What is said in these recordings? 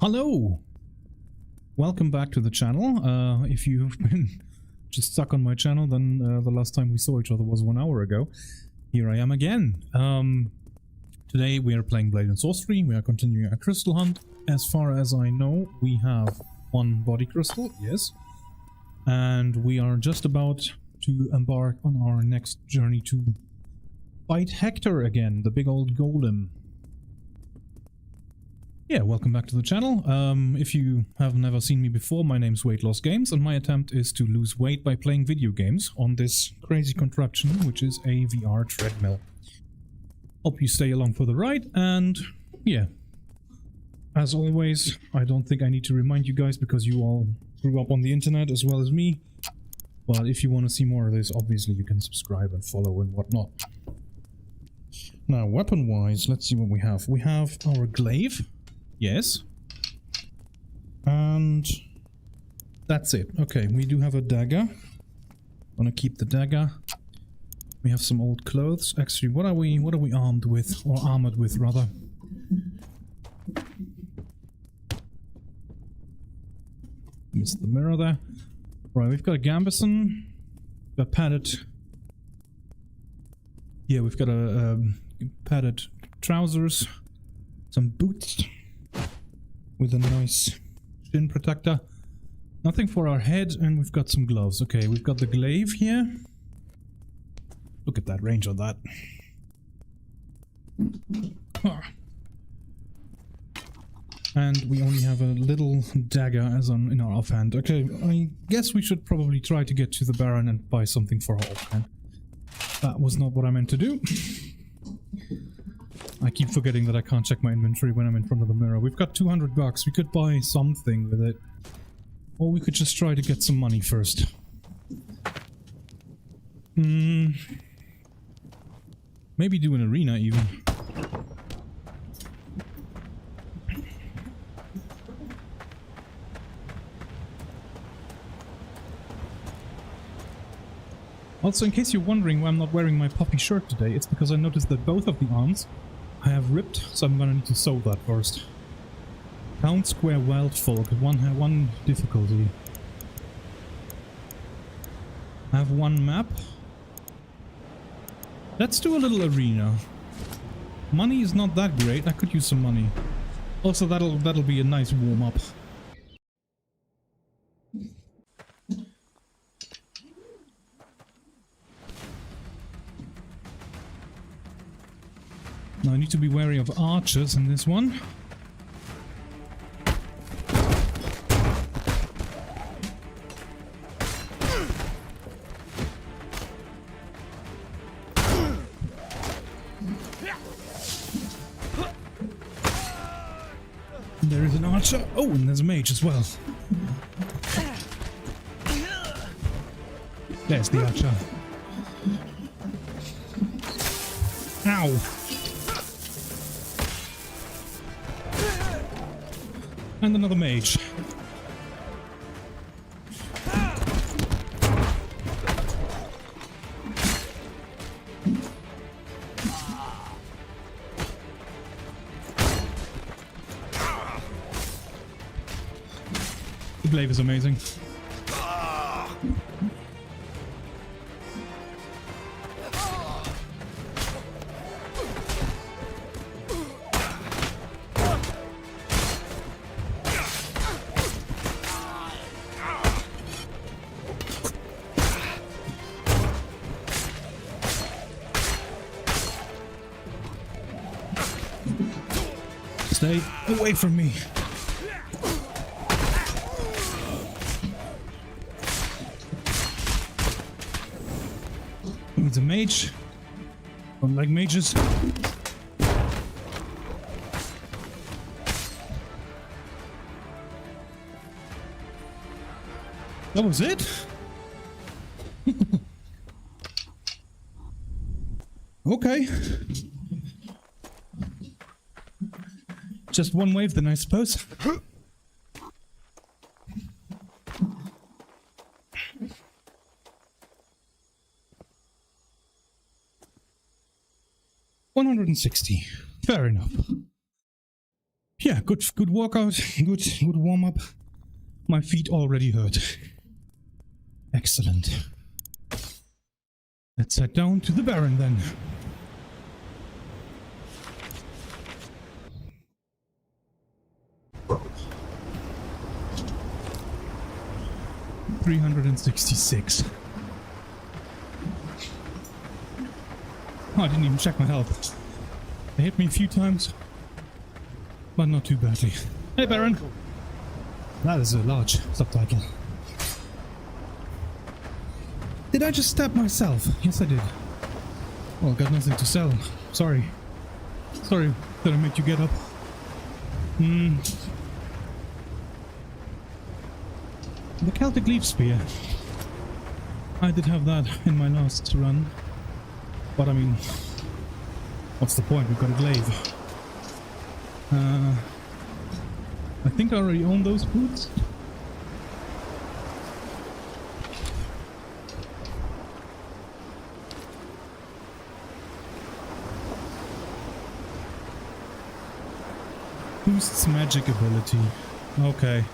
Hello! Welcome back to the channel. If you've been just stuck on my channel, then the last time we saw each other was 1 hour ago. Here I am again. Today we are playing Blade and Sorcery. We are continuing our crystal hunt. As far as I know, we have one body crystal, yes. And we are just about to embark on our next journey to fight Hector again, the big old golem. Yeah, welcome back to the channel. If you have never seen me before, my name's Weight Loss Games, and my attempt is to lose weight by playing video games on this crazy contraption, which is a VR treadmill. Hope you stay along for the ride, and yeah. As always, I don't think I need to remind you guys because you all grew up on the internet as well as me. But if you want to see more of this, obviously you can subscribe and follow and whatnot. Now, weapon-wise, let's see what we have. We have our glaive. Yes. And that's it. Okay, we do have a dagger. Gonna keep the dagger. We have some old clothes. Actually, what are we armed with? Or armored with, rather. Missed the mirror there. Right, we've got a gambeson. Got padded. Yeah, we've got a padded trousers. Some boots. With a nice shin protector. Nothing for our head, and we've got some gloves. Okay, we've got the glaive here. Look at that range on that. And we only have a little dagger as in our offhand. Okay, I guess we should probably try to get to the Baron and buy something for our offhand. That was not what I meant to do. I keep forgetting that I can't check my inventory when I'm in front of the mirror. We've got 200 bucks. We could buy something with it. Or we could just try to get some money first. Maybe do an arena even. Also, in case you're wondering why I'm not wearing my puffy shirt today, it's because I noticed that both of the arms I have ripped, so I'm gonna need to sew that first. Town Square Wildfolk, one difficulty. I have one map. Let's do a little arena. Money is not that great, I could use some money. Also, that'll be a nice warm-up. Now I need to be wary of archers in this one. There is an archer. Oh, and there's a mage as well. There's the archer. Ow! And another mage. The glaive is amazing. Stay away from me. Needs a mage. Don't like mages. That was it? Okay. Just one wave then, I suppose. $160. Fair enough. Yeah, good workout, good warm up. My feet already hurt. Excellent. Let's head down to the Baron then. $366. Oh, I didn't even check my health. They hit me a few times, but not too badly. Hey, Baron! That is a large subtitle. Did I just stab myself? Yes, I did. Well, got nothing to sell. Sorry. Sorry that I made you get up. The Celtic Leaf Spear. I did have that in my last run. But I mean, what's the point? We've got a glaive. I think I already own those boots. Boosts magic ability. Okay.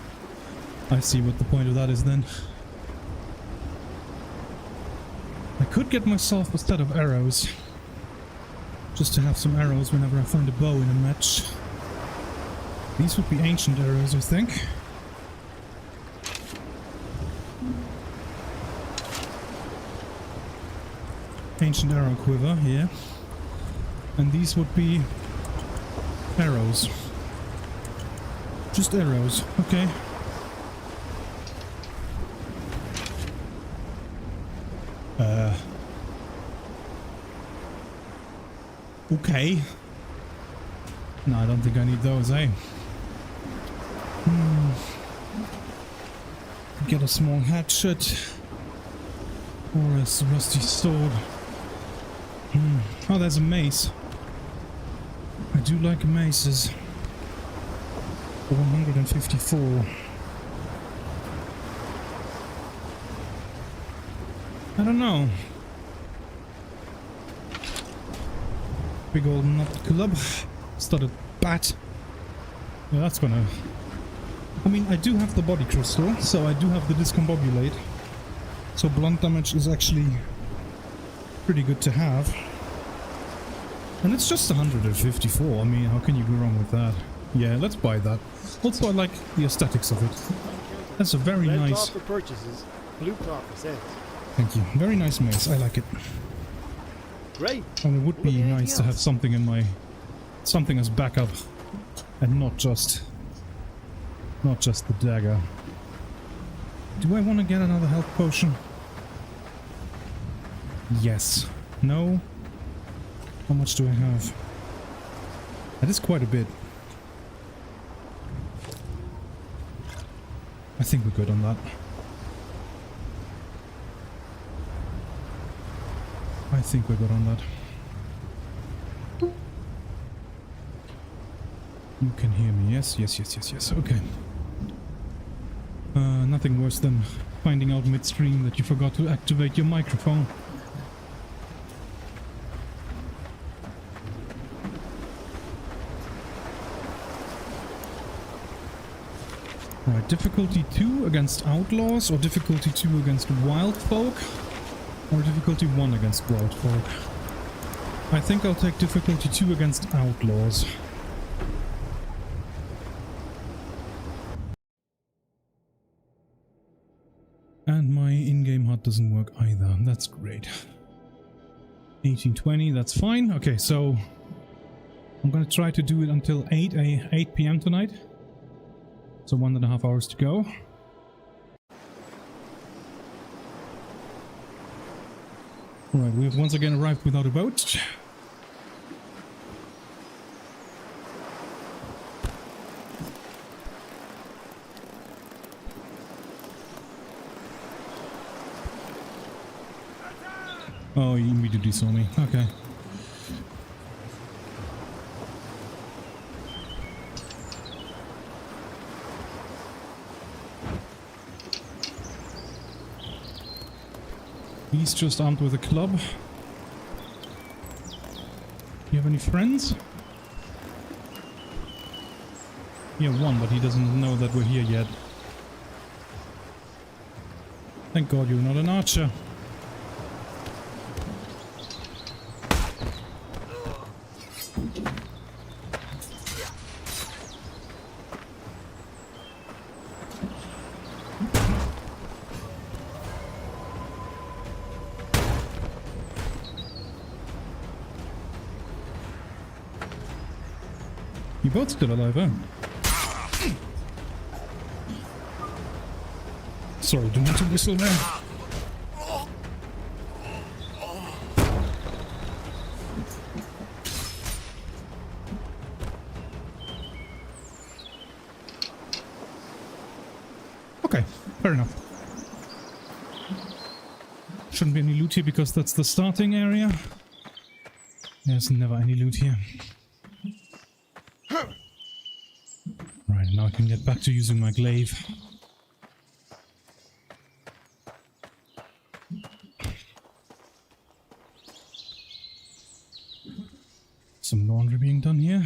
I see what the point of that is then. I could get myself a set of arrows. Just to have some arrows whenever I find a bow in a match. These would be ancient arrows, I think. Ancient arrow quiver, yeah. And these would be arrows. Just arrows, okay. Okay. No, I don't think I need those, eh? Get a small hatchet. Or a rusty sword. Oh, there's a mace. I do like maces. For 154. I don't know. Big old nut club. Studded bat. Yeah, that's gonna... I mean, I do have the body crystal, so I do have the discombobulate. So blunt damage is actually pretty good to have. And it's just 154. I mean, how can you go wrong with that? Yeah, let's buy that. Also, I like the aesthetics of it. That's a very nice... Red cloth for purchases, blue cloth for sales. Thank you. Very nice mace. I like it. Great. And it would be nice to have something in my... something as backup. And not just the dagger. Do I want to get another health potion? Yes. No? How much do I have? That is quite a bit. I think we're good on that. I think we're good on that. You can hear me, yes? Yes, yes, yes, yes. Okay. Nothing worse than finding out midstream that you forgot to activate your microphone. Right, difficulty 2 against outlaws, or difficulty 2 against wild folk, or difficulty 1 against wild folk. I think I'll take difficulty 2 against outlaws. And my in-game HUD doesn't work either. That's great. 1820, that's fine. Okay, so I'm gonna try to do it until 8 p.m. tonight. So 1.5 hours to go. Alright, we have once again arrived without a boat. Oh, you immediately saw me. Okay. He's just armed with a club. You have any friends? Yeah, one, but he doesn't know that we're here yet. Thank God you're not an archer. You both still alive, huh? Sorry, do not to whistle there. Okay, fair enough. Shouldn't be any loot here because that's the starting area. There's never any loot here. Right, now I can get back to using my glaive. Some laundry being done here.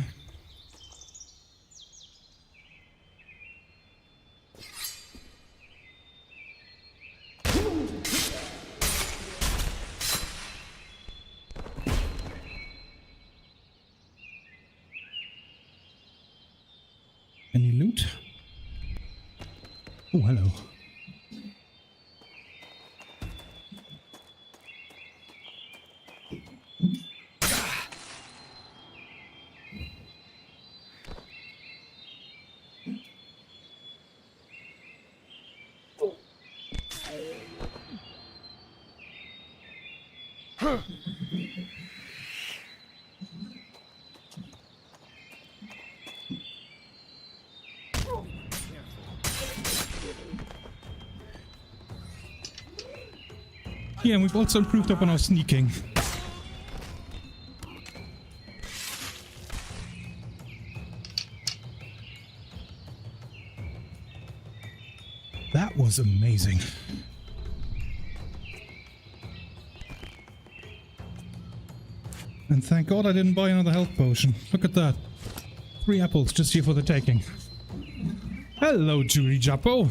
Any loot? Oh, hello. Yeah, and we've also improved up on our sneaking. That was amazing. And thank God I didn't buy another health potion. Look at that. 3 apples just here for the taking. Hello, Jury Jappo.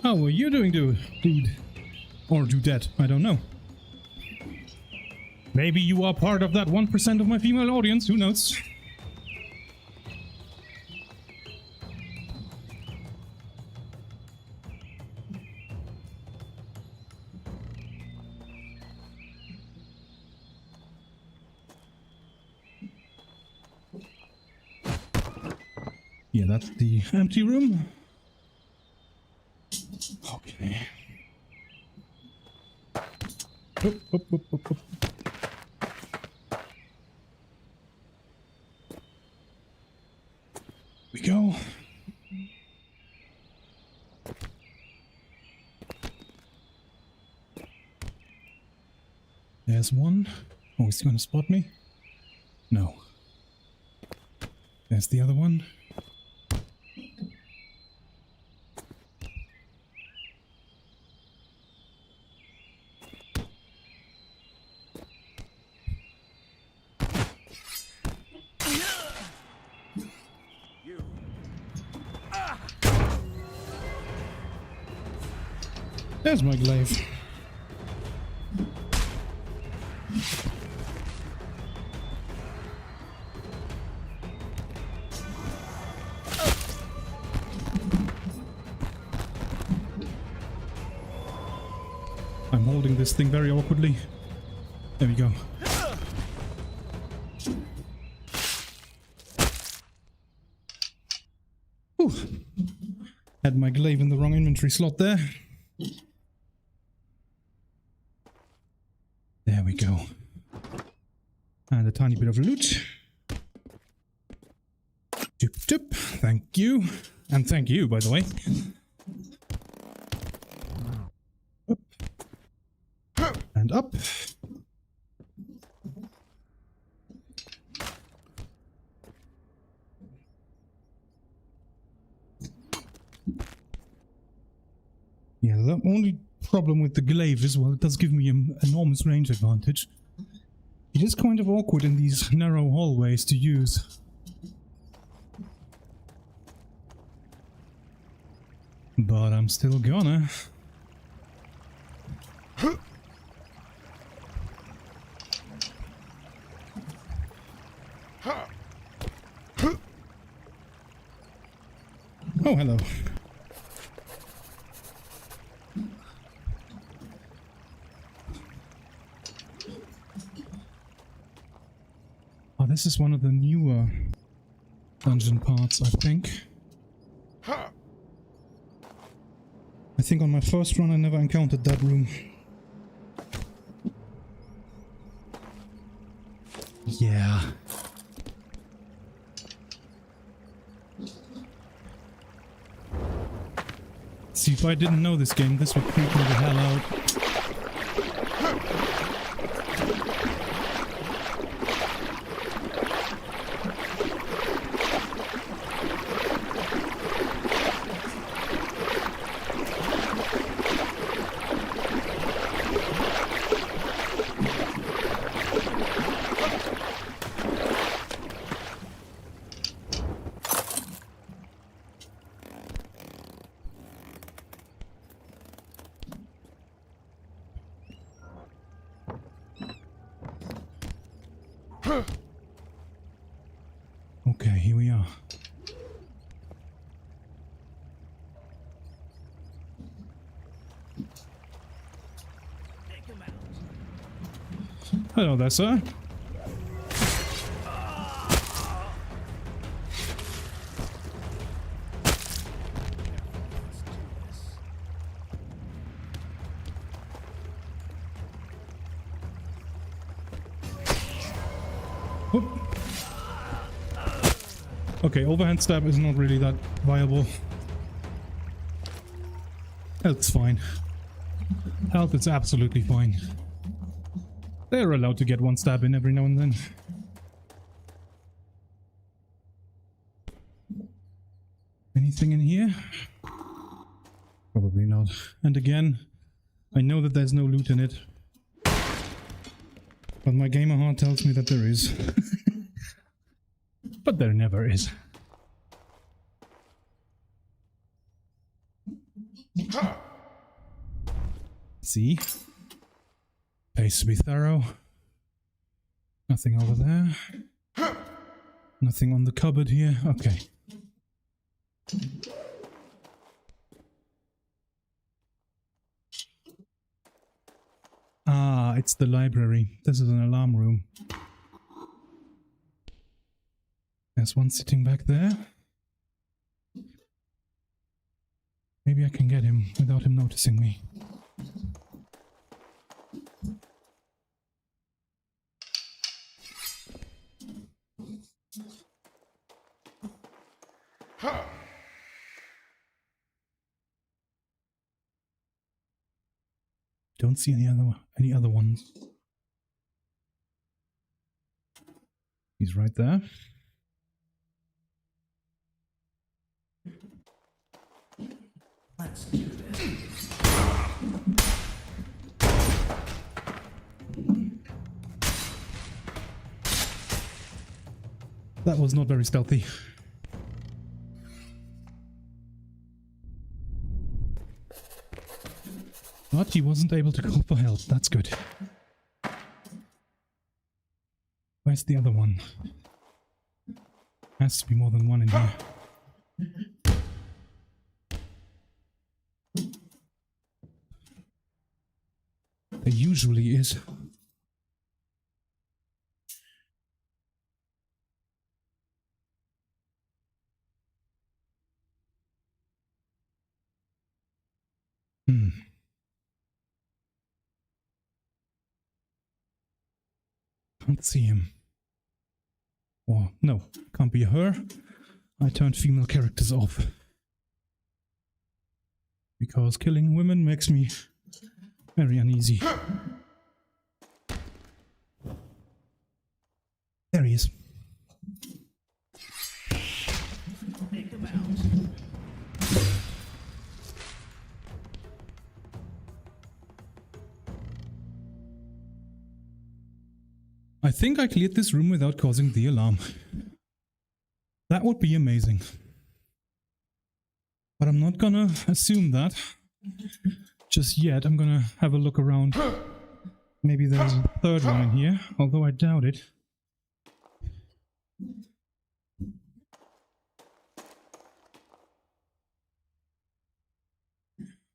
How are you doing, dude? Or dudette, I don't know. Maybe you are part of that 1% of my female audience, who knows? Yeah, that's the empty room. Okay. Up. We go. There's one. Oh, is he gonna spot me? No. There's the other one. There's my glaive. I'm holding this thing very awkwardly. There we go. Whew. Had my glaive in the wrong inventory slot there. There we go. And a tiny bit of loot. Tip. Thank you. And thank you, by the way. Up. And up. Yeah, the only problem with the glaive is, well, it does give me an enormous range advantage. It is kind of awkward in these narrow hallways to use. But I'm still gonna. Oh, hello. Oh, this is one of the newer dungeon parts, I think. I think on my first run I never encountered that room. Yeah. See, if I didn't know this game, this would creep me the hell out. Okay, here we are. Hello there, sir. Whoop. Okay, overhand stab is not really that viable. Health's fine. Health is absolutely fine. They're allowed to get one stab in every now and then. Anything in here? Probably not. And again, I know that there's no loot in it. But my gamer heart tells me that there is. But there never is. See? Pays to be thorough. Nothing over there. Nothing on the cupboard here. Okay. Ah, it's the library. This is an alarm room. There's one sitting back there. Maybe I can get him without him noticing me. Don't see any other ones. He's right there. Let's do this. That was not very stealthy. But he wasn't able to call for help. That's good. Where's the other one? Has to be more than one in here. There usually is. Can't see him. Or, no, can't be her. I turned female characters off. Because killing women makes me very uneasy. There he is. Take him out. I think I cleared this room without causing the alarm. That would be amazing. But I'm not gonna assume that just yet. I'm gonna have a look around. Maybe there's a third one in here, although I doubt it.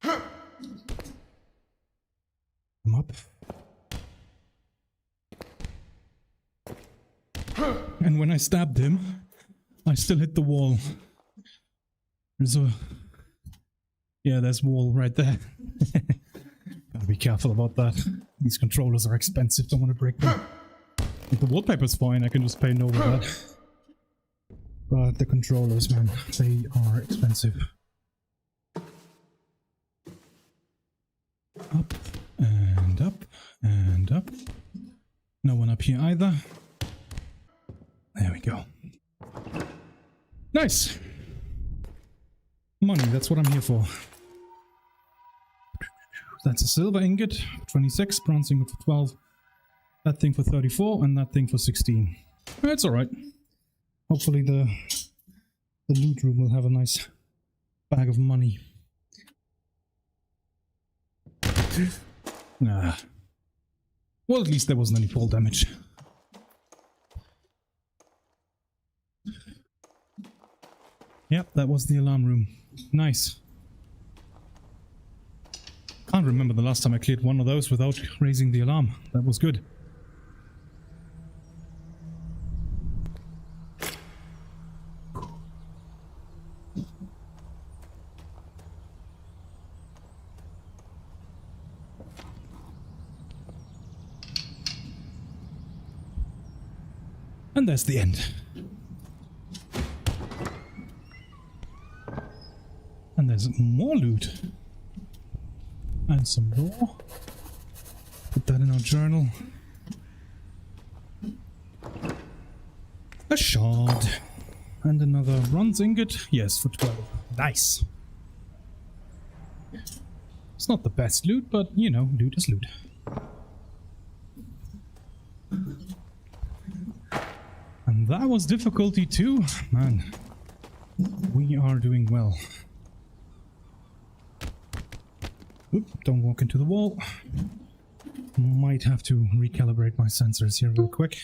I'm up. And when I stabbed him, I still hit the wall. There's a... Yeah, there's wall right there. Gotta be careful about that. These controllers are expensive, don't want to break them. If the wallpaper's fine, I can just paint over that. But the controllers, man, they are expensive. Up, and up, and up. No one up here either. There we go. Nice! Money, that's what I'm here for. That's a silver ingot for 26, bronze ingot for 12, that thing for 34, and that thing for 16. That's alright. Hopefully the loot room will have a nice bag of money. Nah. Well, at least there wasn't any fall damage. Yep, that was the alarm room. Nice. Can't remember the last time I cleared one of those without raising the alarm. That was good. And that's the end. And there's more loot. And some more. Put that in our journal. A shard. And another bronze ingot. Yes, for 12. Nice. It's not the best loot, but, you know, loot is loot. And that was difficulty 2. Man, we are doing well. Oop, don't walk into the wall. Might have to recalibrate my sensors here real quick.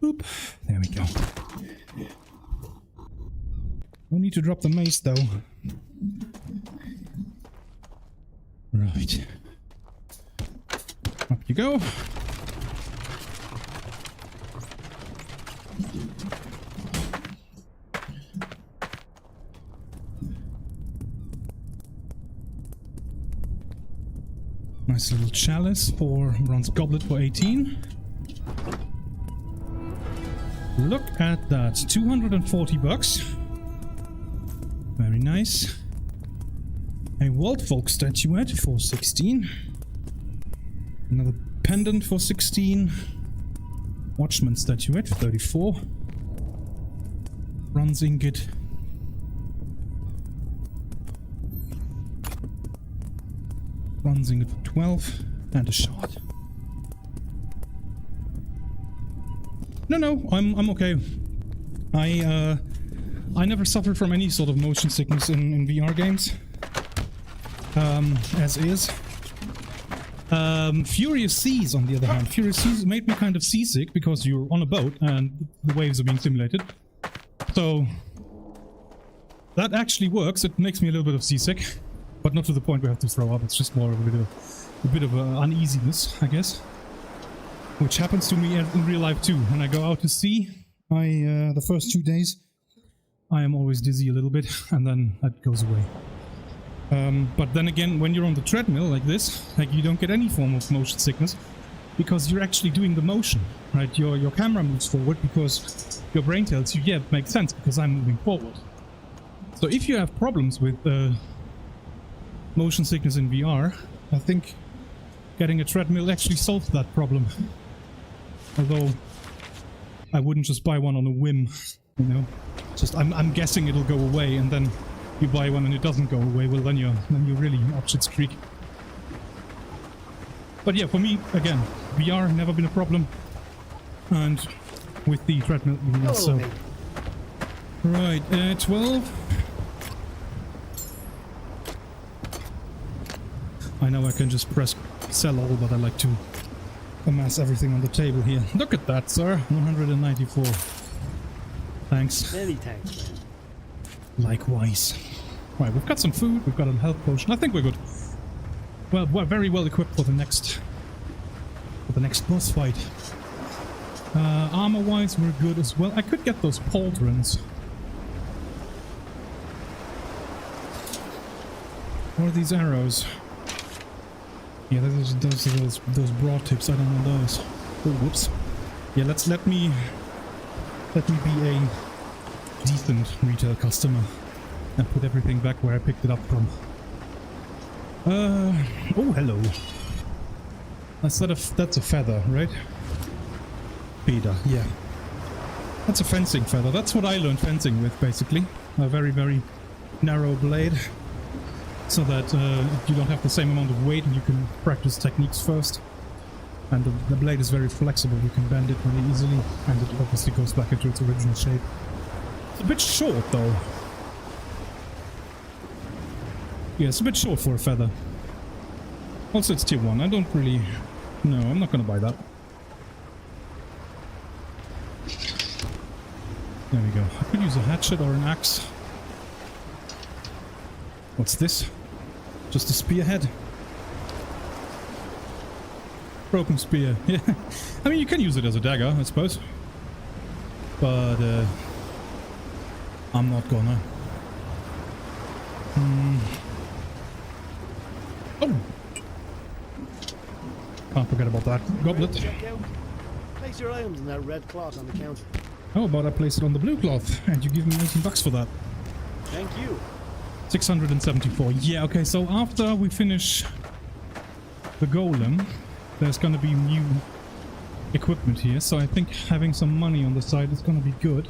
Oop, there we go. No need to drop the mace though. Right. Up you go. Nice little chalice for bronze goblet for 18. Look at that, 240 bucks. Very nice. A Waldfolk statuette for 16. Another pendant for 16. Watchman statuette for 34. Bronze ingot. Bronze ingot for 12. And a shard. No, I'm okay. I never suffered from any sort of motion sickness in VR games. As is. Furious Seas, on the other hand. Furious Seas made me kind of seasick because you're on a boat and the waves are being simulated. So that actually works. It makes me a little bit of seasick, but not to the point where I have to throw up. It's just more of a bit of uneasiness, I guess. Which happens to me in real life too. When I go out to sea, the first 2 days, I am always dizzy a little bit, and then that goes away. But then again, when you're on the treadmill like this, like you don't get any form of motion sickness, because you're actually doing the motion, right? Your camera moves forward because your brain tells you, yeah, it makes sense because I'm moving forward. So if you have problems with motion sickness in VR, I think getting a treadmill actually solves that problem. Although I wouldn't just buy one on a whim, you know. Just I'm guessing it'll go away, and then you buy one and it doesn't go away. Well, then you're really up shit's creek. But yeah, for me, again, VR never been a problem, and with the treadmill, so right, 12. I know I can just press sell all, but I like to amass everything on the table here. Look at that, sir. 194. Thanks. Many thanks, man. Likewise. Right, we've got some food, we've got a health potion. I think we're good. Well, we're very well equipped for the next boss fight. Armor-wise, we're good as well. I could get those pauldrons. What are these arrows? Yeah, those broad tips. I don't know those. Oh, whoops. Yeah, let me be a decent retail customer and put everything back where I picked it up from. Oh, hello. That's a feather, right? Feather, yeah. That's a fencing feather. That's what I learned fencing with, basically. A very, very narrow blade, so that you don't have the same amount of weight and you can practice techniques first. And the blade is very flexible. You can bend it really easily, and it obviously goes back into its original shape. It's a bit short, though. Yeah, it's a bit short for a feather. Also, it's tier 1. I don't really... No, I'm not gonna buy that. There we go. I could use a hatchet or an axe. What's this? Just a spearhead? Broken spear. Yeah. I mean, you can use it as a dagger, I suppose. But, I'm not gonna. Oh! Can't forget about that. Goblet. Check out. Place your items in that red cloth on the counter. How about I place it on the blue cloth and you give me 18 bucks for that? Thank you. 674. Yeah, okay, so after we finish the golem, there's gonna be new equipment here, so I think having some money on the side is gonna be good.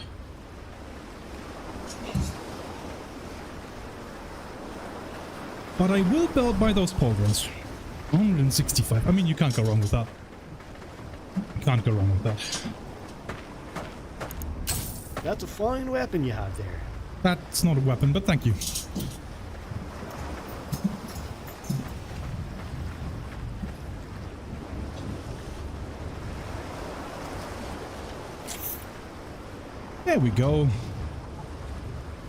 But I will buy those pauldrons. 165. I mean, you can't go wrong with that. You can't go wrong with that. That's a fine weapon you have there. That's not a weapon, but thank you. There we go.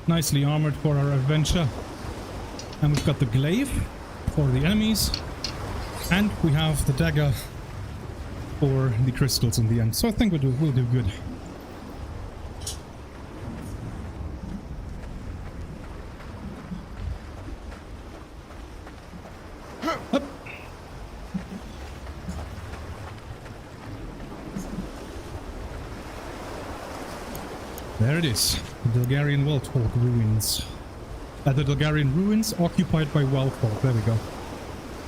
Nicely armored for our adventure. And we've got the glaive for the enemies. And we have the dagger for the crystals in the end. So I think we'll do good. Up. There it is. The Dulgarian Wildfolk ruins. The Dulgarian ruins occupied by Wildfolk. There we go.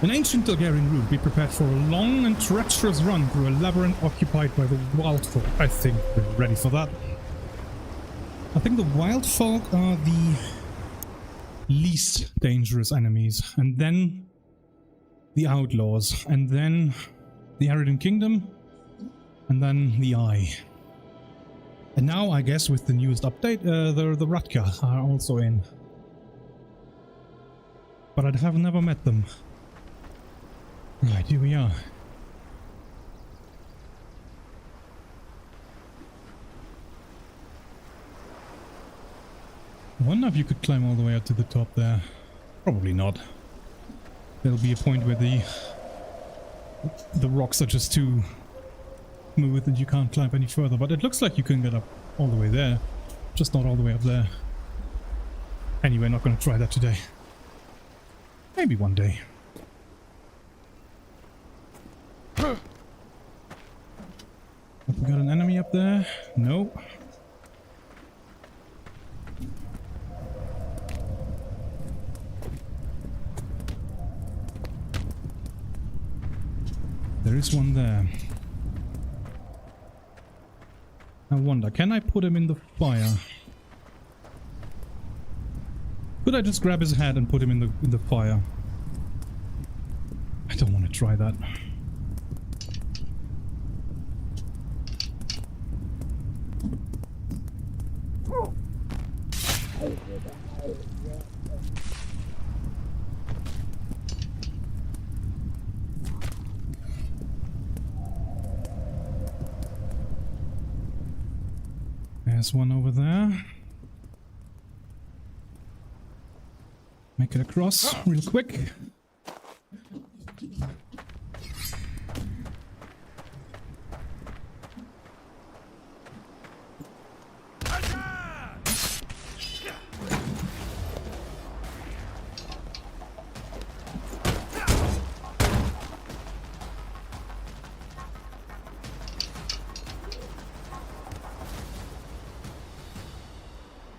An ancient Dulgarian rune. Be prepared for a long and treacherous run through a labyrinth occupied by the Wildfolk. I think we're ready for that. I think the Wildfolk are the least dangerous enemies, and then the Outlaws, and then the Aridan Kingdom, and then the Eye. And now, I guess, with the newest update, the Ratka are also in. But I have never met them. Right, here we are. I wonder if you could climb all the way up to the top there. Probably not. There'll be a point where the rocks are just too smooth and you can't climb any further, but it looks like you can get up all the way there, just not all the way up there. Anyway, not going to try that today. Maybe one day. Have we got an enemy up there? No. There is one there. I wonder, can I put him in the fire? Could I just grab his head and put him in the fire? I don't want to try that. There's one over there. Make it across real quick.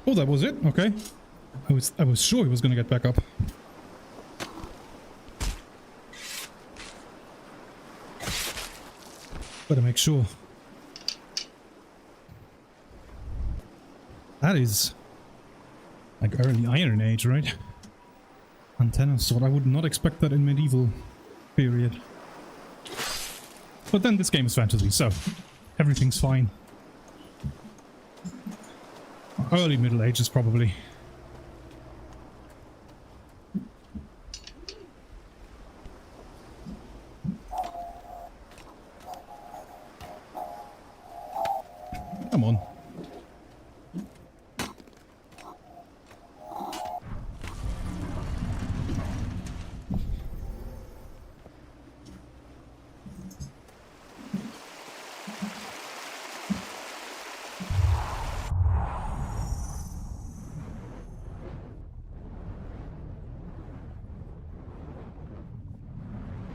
Oh, that was it? Okay. I was sure he was gonna get back up. Better make sure. That is like early Iron Age, right? Antenna sword. I would not expect that in medieval period. But then this game is fantasy, so everything's fine. Early Middle Ages, probably. Come on.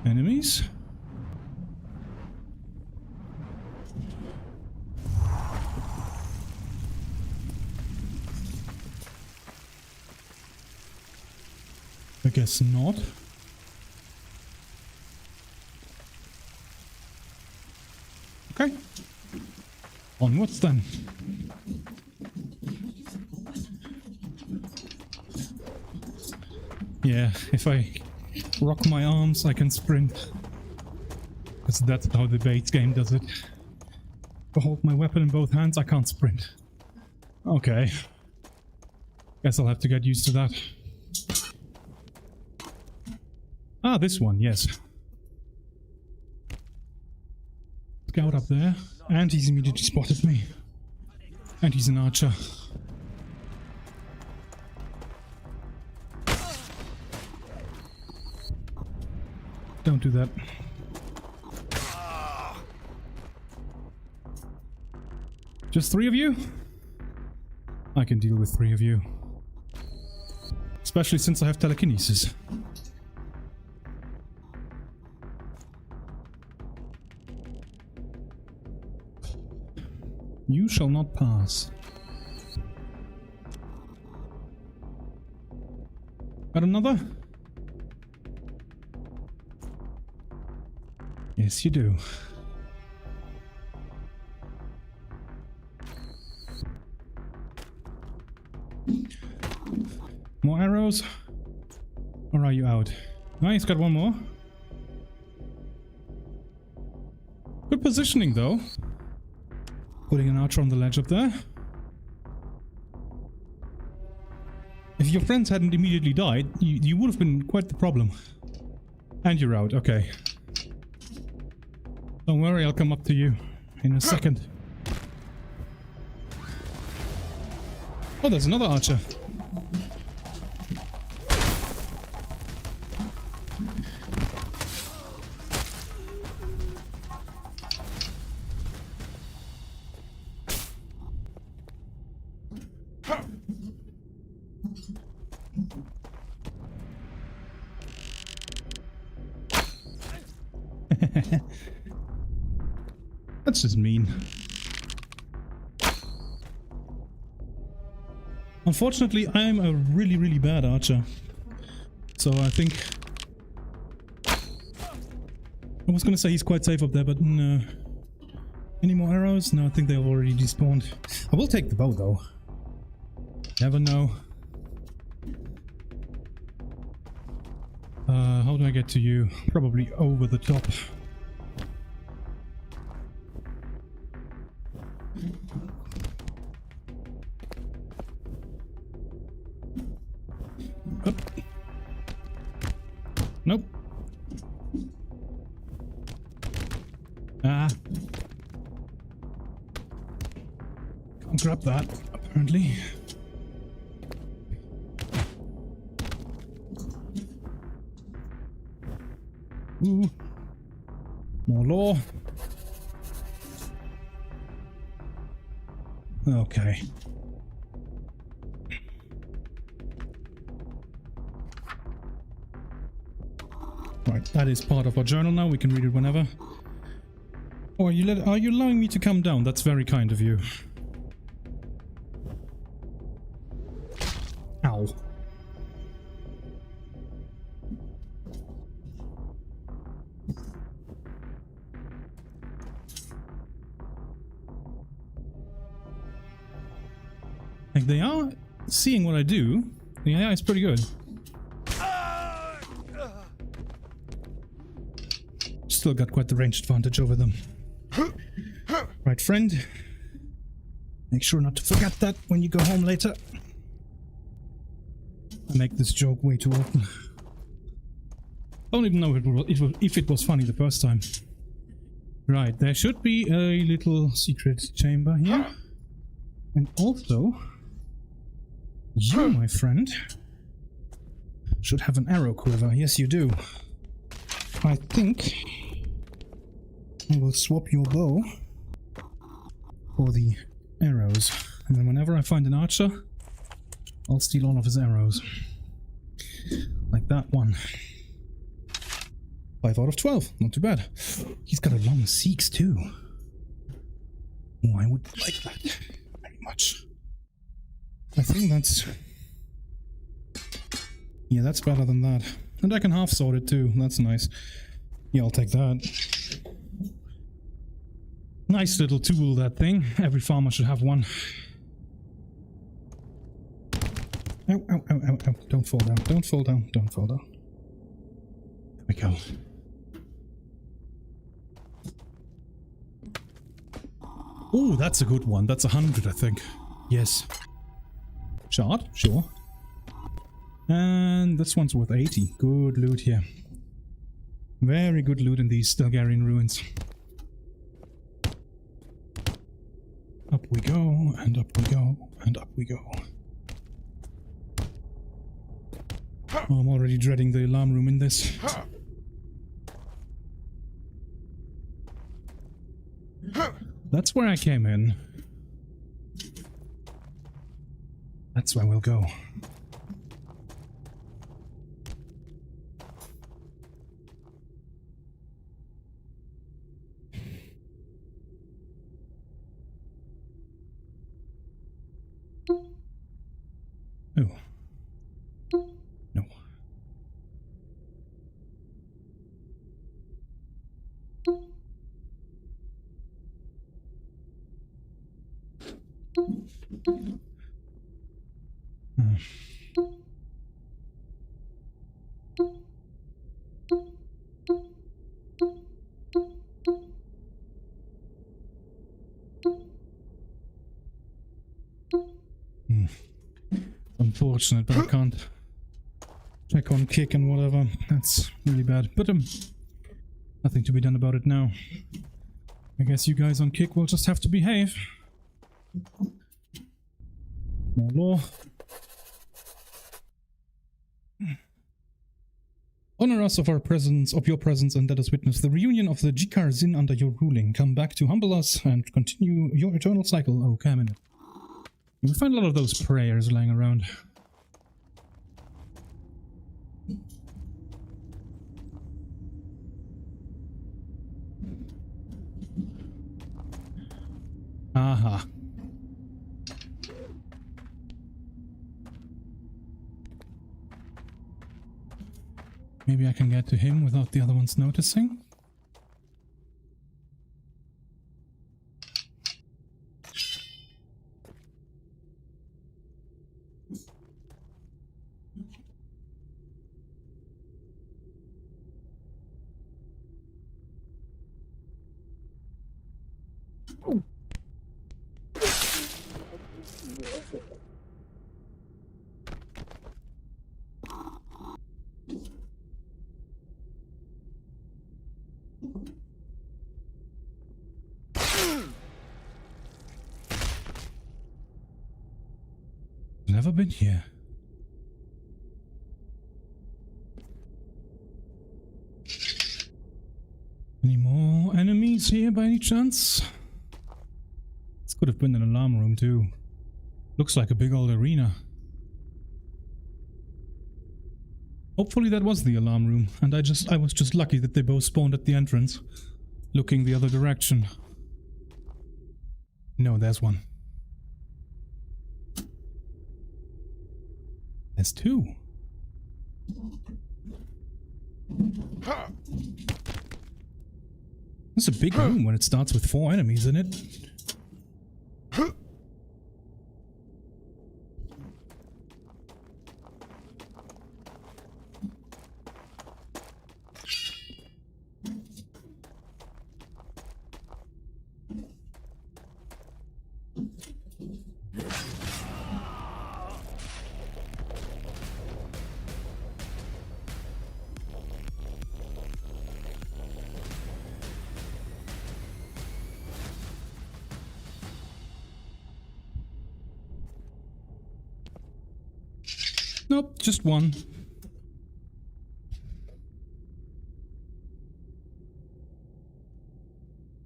Enemies? I guess not. Okay. Onwards then. Yeah, if I rock my arms, I can sprint. Because that's how the bait game does it. If I hold my weapon in both hands, I can't sprint. Okay. Guess I'll have to get used to that. Ah, this one, yes. Scout up there. And he's immediately spotted me. And he's an archer. Don't do that. Just 3 of you? I can deal with 3 of you. Especially since I have telekinesis. You shall not pass. Got another? Yes, you do. More arrows? Or are you out? Oh, he's got one more. Good positioning, though. Putting an archer on the ledge up there. If your friends hadn't immediately died, you would have been quite the problem. And you're out, okay. Don't worry, I'll come up to you in a second. Oh, there's another archer. That's just mean. Unfortunately, I'm a really, really bad archer. So I think... I was gonna say he's quite safe up there, but no. Any more arrows? No, I think they've already despawned. I will take the bow, though. Never know. How do I get to you? Probably over the top. Up. Nope. Ah. grab that, apparently. Ooh. More law. Okay. Right, that is part of our journal now. We can read it whenever. Oh, are you allowing me to come down? That's very kind of you. Ow. Like, they are seeing what I do. The AI is pretty good. Still got quite the range advantage over them. Right, friend. Make sure not to forget that when you go home later. I make this joke way too often. Don't even know if it was funny the first time. Right, there should be a little secret chamber here. And also, you, my friend, should have an arrow quiver. Yes, you do. I think I will swap your bow for the arrows. And then whenever I find an archer, I'll steal all of his arrows. Like that one. 5 out of 12. Not too bad. He's got a long seeks too. Oh, I would like that very much. I think that's... yeah, that's better than that. And I can half sword it too. That's nice. Yeah, I'll take that. Nice little tool, that thing. Every farmer should have one. Ow, ow, ow, ow, ow. Don't fall down. Don't fall down. Don't fall down. There we go. Oh, that's a good one. That's 100, I think. Yes. Shard? Sure. And this one's worth 80. Good loot here. Very good loot in these Stelgarian ruins. Up we go, and up we go, and up we go. Oh, I'm already dreading the alarm room in this. That's where I came in. That's where we'll go. Oh. No. Unfortunate, but I can't check on kick and whatever. That's really bad. But nothing to be done about it now. I guess you guys on kick will just have to behave. More law. Honor us of your presence, and let us witness the reunion of the Jikar Zin under your ruling. Come back to humble us and continue your eternal cycle. Oh, come in. You will find a lot of those prayers lying around. Aha. Maybe I can get to him without the other ones noticing. never been here. Any more enemies here by any chance? This could have been an alarm room too. Looks like a big old arena. Hopefully that was the alarm room, and I was just lucky that they both spawned at the entrance, looking the other direction. No, there's one. There's two. It's a big room when it starts with 4 enemies in it. Nope, just one.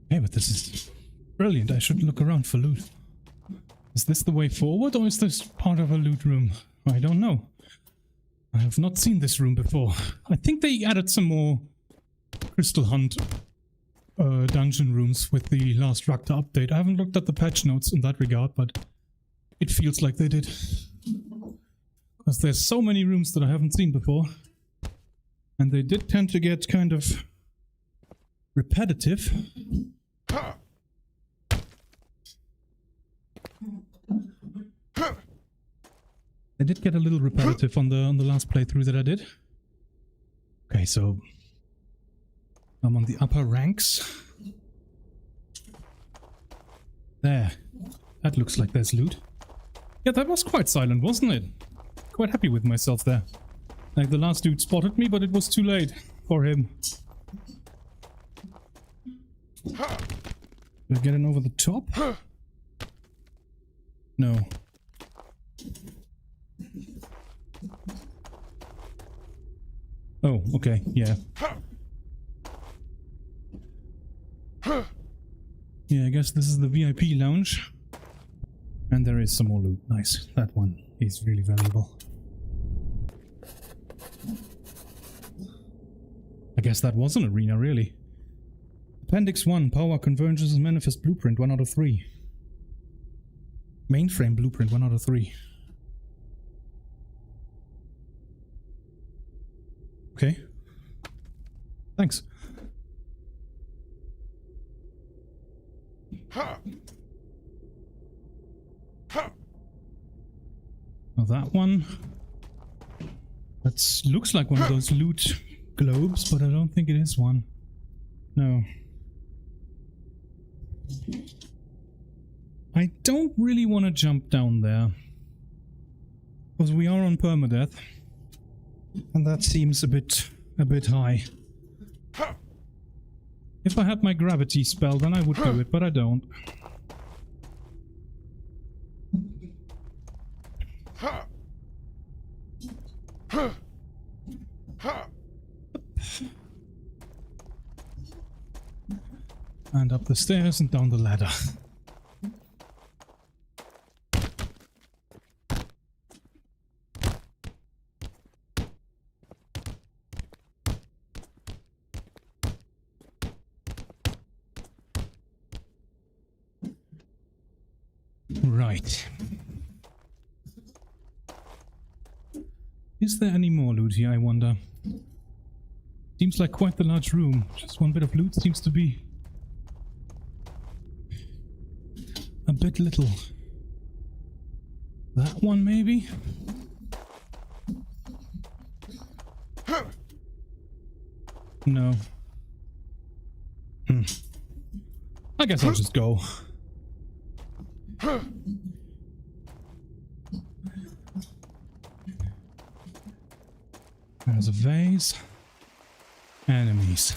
Hey, but this is brilliant. I should look around for loot. Is this the way forward, or is this part of a loot room? I don't know. I have not seen this room before. I think they added some more Crystal Hunt dungeon rooms with the last Rakta update. I haven't looked at the patch notes in that regard, but it feels like they did. Because there's so many rooms that I haven't seen before. And they did tend to get kind of repetitive. They did get a little repetitive on the last playthrough that I did. Okay, so I'm on the upper ranks. There. That looks like there's loot. Yeah, that was quite silent, wasn't it? Quite happy with myself there. Like, the last dude spotted me, but it was too late for him. Did I get in over the top? No. Oh, okay, yeah. Yeah, I guess this is the VIP lounge. And there is some more loot. Nice. That one is really valuable. I guess that was an arena, really. Appendix 1, Power Convergence's Manifest Blueprint, 1 out of 3. Mainframe Blueprint, 1 out of 3. Okay. Thanks. Now that one. That looks like one of those loot globes, but I don't think it is one. No. I don't really want to jump down there. Because we are on permadeath. And that seems a bit high. If I had my gravity spell, then I would do it, but I don't. And up the stairs and down the ladder. Right. Is there any more loot here, I wonder? Seems like quite the large room. Just one bit of loot seems to be a bit little. That one, maybe? No. I guess I'll just go. There's a vase. Enemies.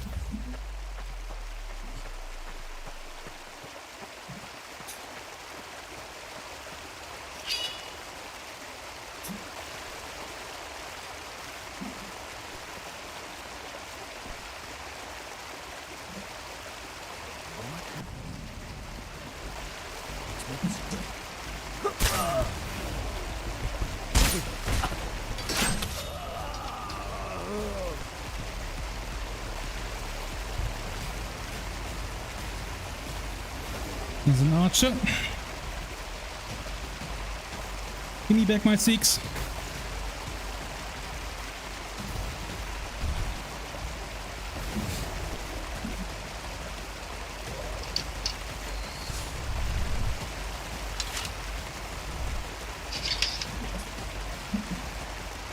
There's an archer. Give me back my six.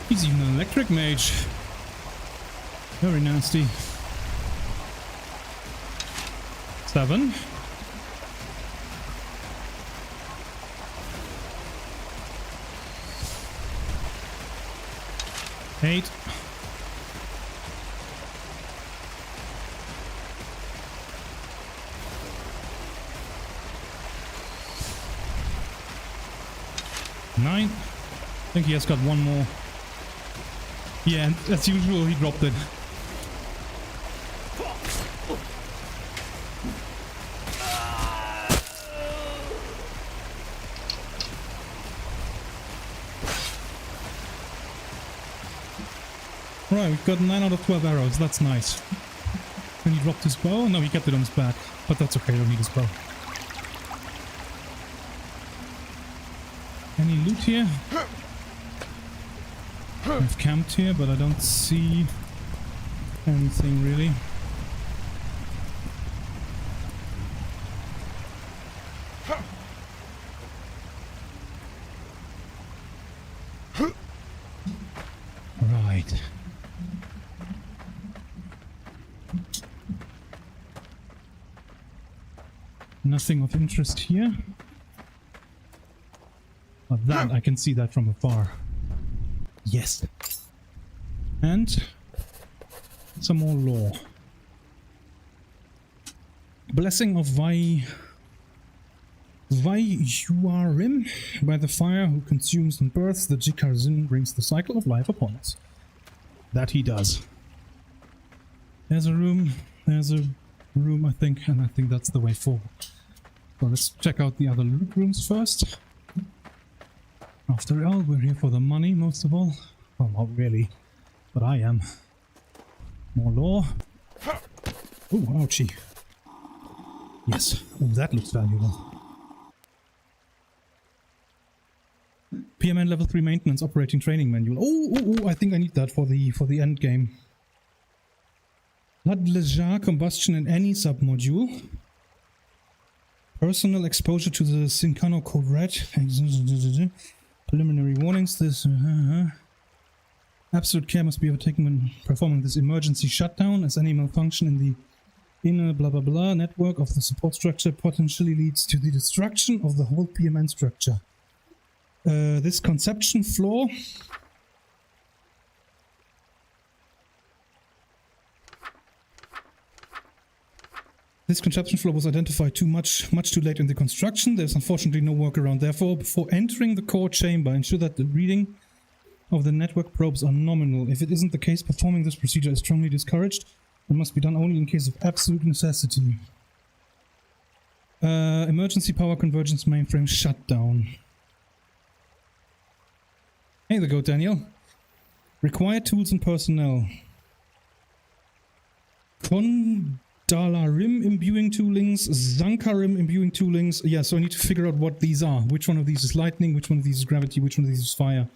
He's even an electric mage. Very nasty. 7. Eight. Nine. I think he has got one more. Yeah, and as usual, he dropped it. Right, we've got 9 out of 12 arrows, that's nice. And he dropped his bow? No, he kept it on his back. But that's okay, I don't need his bow. Any loot here? I've camped here, but I don't see anything really. Right. Nothing of interest here. But that, I can see that from afar. Yes. And some more lore. Blessing of Vai-Yuarim. By the fire who consumes and births, the Jikarzin brings the cycle of life upon us. That he does. There's a room, I think, and I think that's the way forward. So let's check out the other loot rooms first. After all, we're here for the money, most of all. Well, not really, but I am. More lore. Ooh, ouchie. Yes. Ooh, that looks valuable. PMN level 3 maintenance operating training manual. Oh, I think I need that for the end game. Blood leger combustion in any submodule. Personal exposure to the Sincano code red. Preliminary warnings. This absolute care must be undertaken when performing this emergency shutdown, as any malfunction in the inner blah blah blah network of the support structure potentially leads to the destruction of the whole PMN structure. This conception flaw was identified much too late in the construction. There's unfortunately no workaround. Therefore, before entering the core chamber, ensure that the reading of the network probes are nominal. If it isn't the case, performing this procedure is strongly discouraged and must be done only in case of absolute necessity. Emergency power convergence mainframe shutdown. Hey there go, Daniel. Required tools and personnel. Dalarim imbuing toolings, Zankarim imbuing toolings. Yeah, so I need to figure out what these are. Which one of these is lightning, which one of these is gravity, which one of these is fire.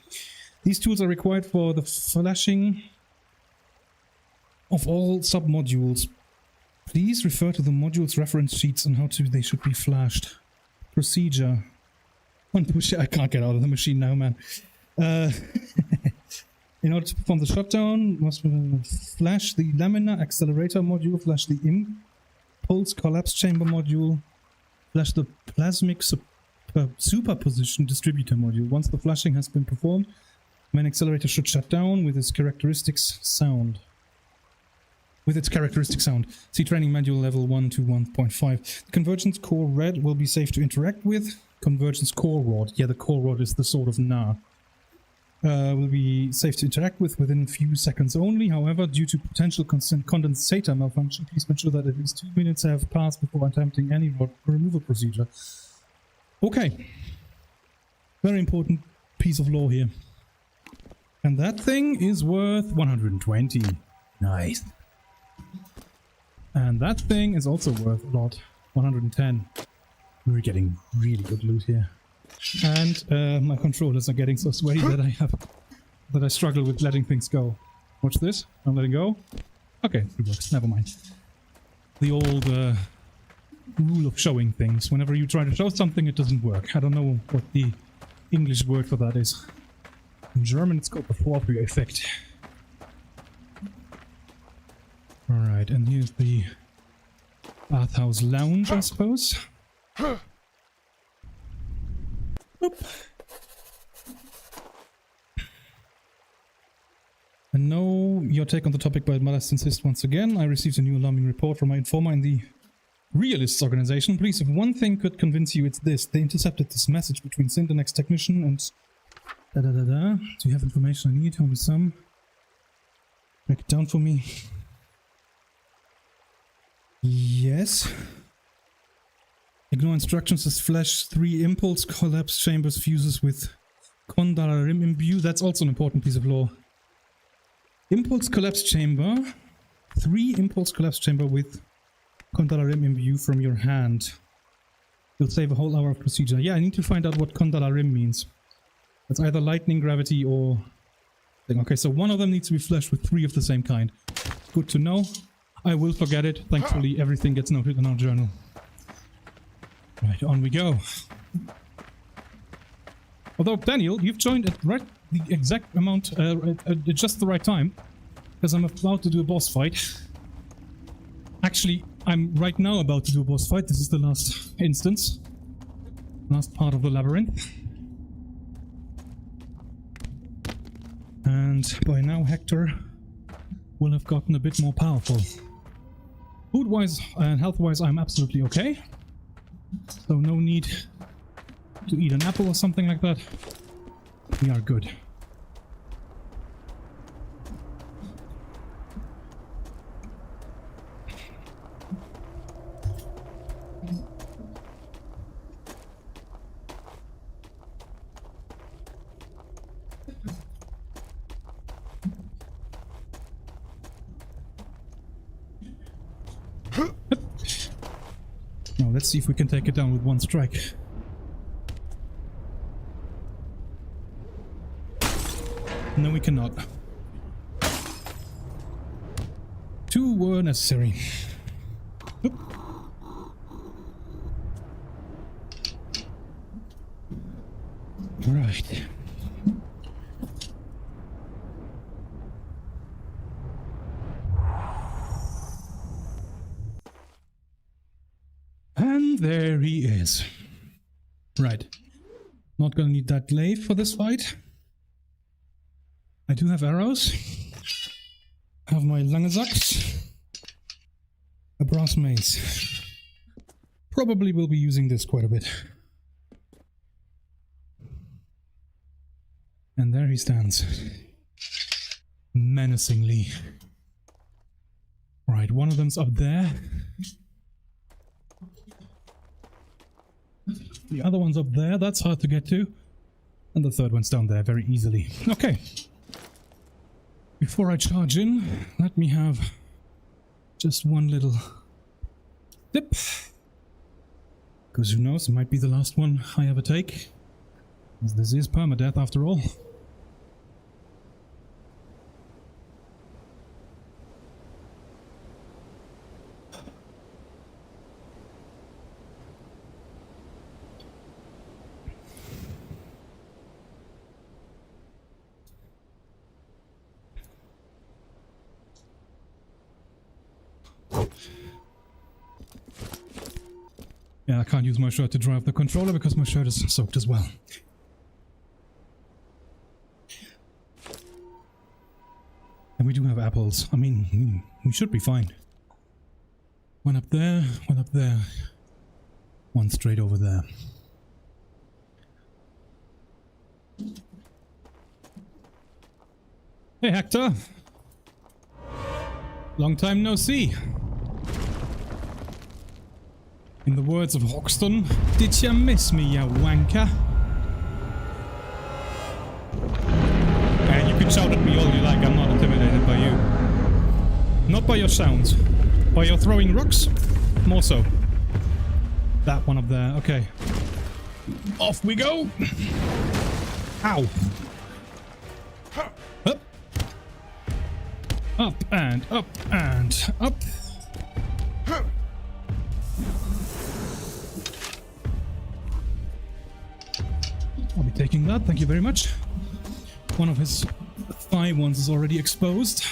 These tools are required for the flashing of all submodules. Please refer to the module's reference sheets on how they should be flashed. Procedure. I can't get out of the machine now, man. In order to perform the shutdown, must flash the laminar accelerator module, flash the impulse collapse chamber module, flash the plasmic superposition distributor module. Once the flashing has been performed, main accelerator should shut down with its characteristic sound. See training manual level 1 to 1.5. The convergence core red will be safe to interact with. Convergence core rod. Yeah, the core rod is the sword of Na. Will be safe to interact with within a few seconds only. However, due to potential condensator malfunction, please make sure that at least 2 minutes have passed before attempting any rod removal procedure. Okay. Very important piece of lore here. And that thing is worth 120. Nice. And that thing is also worth a lot. 110. We're getting really good loot here. And my controllers are getting so sweaty that I struggle with letting things go. Watch this. I'm letting go. Okay, it works. Never mind. The old rule of showing things. Whenever you try to show something, it doesn't work. I don't know what the English word for that is. In German, it's called the Vorführ effect. Alright, and here's the bathhouse lounge, I suppose. Oop. And no, your take on the topic, but must insist once again. I received a new alarming report from my informer in the Realists organization. Please, if one thing could convince you, it's this. They intercepted this message between Syntax technician and da-da-da-da. Do you have information I need? Tell me some. Break it down for me. Yes. Ignore instructions as flash 3 impulse collapse chambers fuses with Kondalarim imbue. That's also an important piece of lore. Impulse collapse chamber. 3 impulse collapse chamber with Kondalarim imbue from your hand. You'll save a whole hour of procedure. Yeah, I need to find out what Kondalarim means. It's either lightning, gravity, or... Okay, so one of them needs to be flashed with 3 of the same kind. Good to know. I will forget it. Thankfully, everything gets noted in our journal. Right, on we go. Although, Daniel, you've joined at the exact amount, at just the right time. Because I'm about to do a boss fight. Actually, I'm right now about to do a boss fight. This is the last instance. Last part of the labyrinth. And by now Hector will have gotten a bit more powerful. Food-wise and health-wise I'm absolutely okay. So no need to eat an apple or something like that. We are good. Now let's see if we can take it down with one strike. No, we cannot. 2 were necessary. Oop. Right. And there he is. Right. Not gonna need that glaive for this fight. I do have arrows. I have my Langesax. A brass mace. Probably will be using this quite a bit. And there he stands. Menacingly. Right, one of them's up there. The other one's up there, that's hard to get to. And the third one's down there very easily. Okay. Before I charge in, let me have just one little dip. Because who knows, it might be the last one I ever take. As this is permadeath after all. Yeah, I can't use my shirt to drive the controller because my shirt is soaked as well. And we do have apples. I mean, we should be fine. One up there, one up there. One straight over there. Hey Hector! Long time no see! In the words of Hoxton, did ya miss me, ya wanker? And you can shout at me all you like, I'm not intimidated by you. Not by your sounds. By your throwing rocks? More so. That one up there. Okay. Off we go. Ow. Up. Up and up and up. I'll be taking that, thank you very much. One of his thigh ones is already exposed.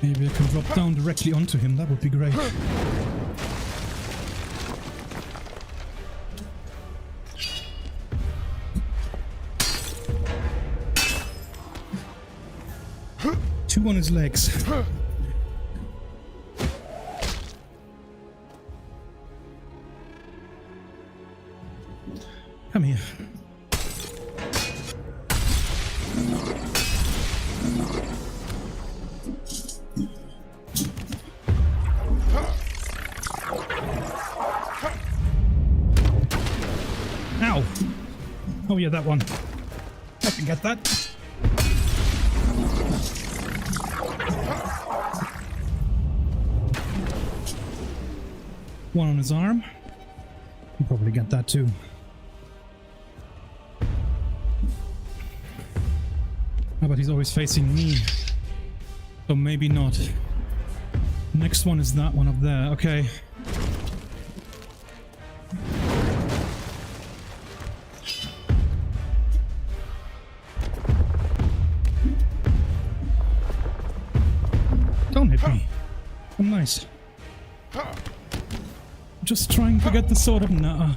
Maybe I can drop down directly onto him, that would be great. Two on his legs. Come here. Ow! Oh yeah, that one. I can get that. One on his arm. Can probably get that too. Oh, but he's always facing me. So maybe not. Next one is that one up there. Okay. Don't hit me. I'm nice. Just trying to get the sword of Nah.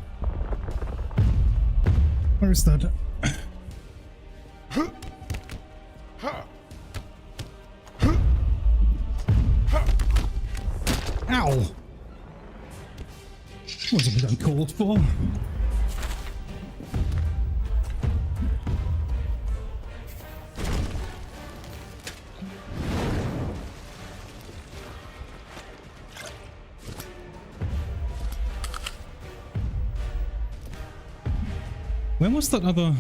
Where is that? Ow! Was a bit uncalled for. Where was that other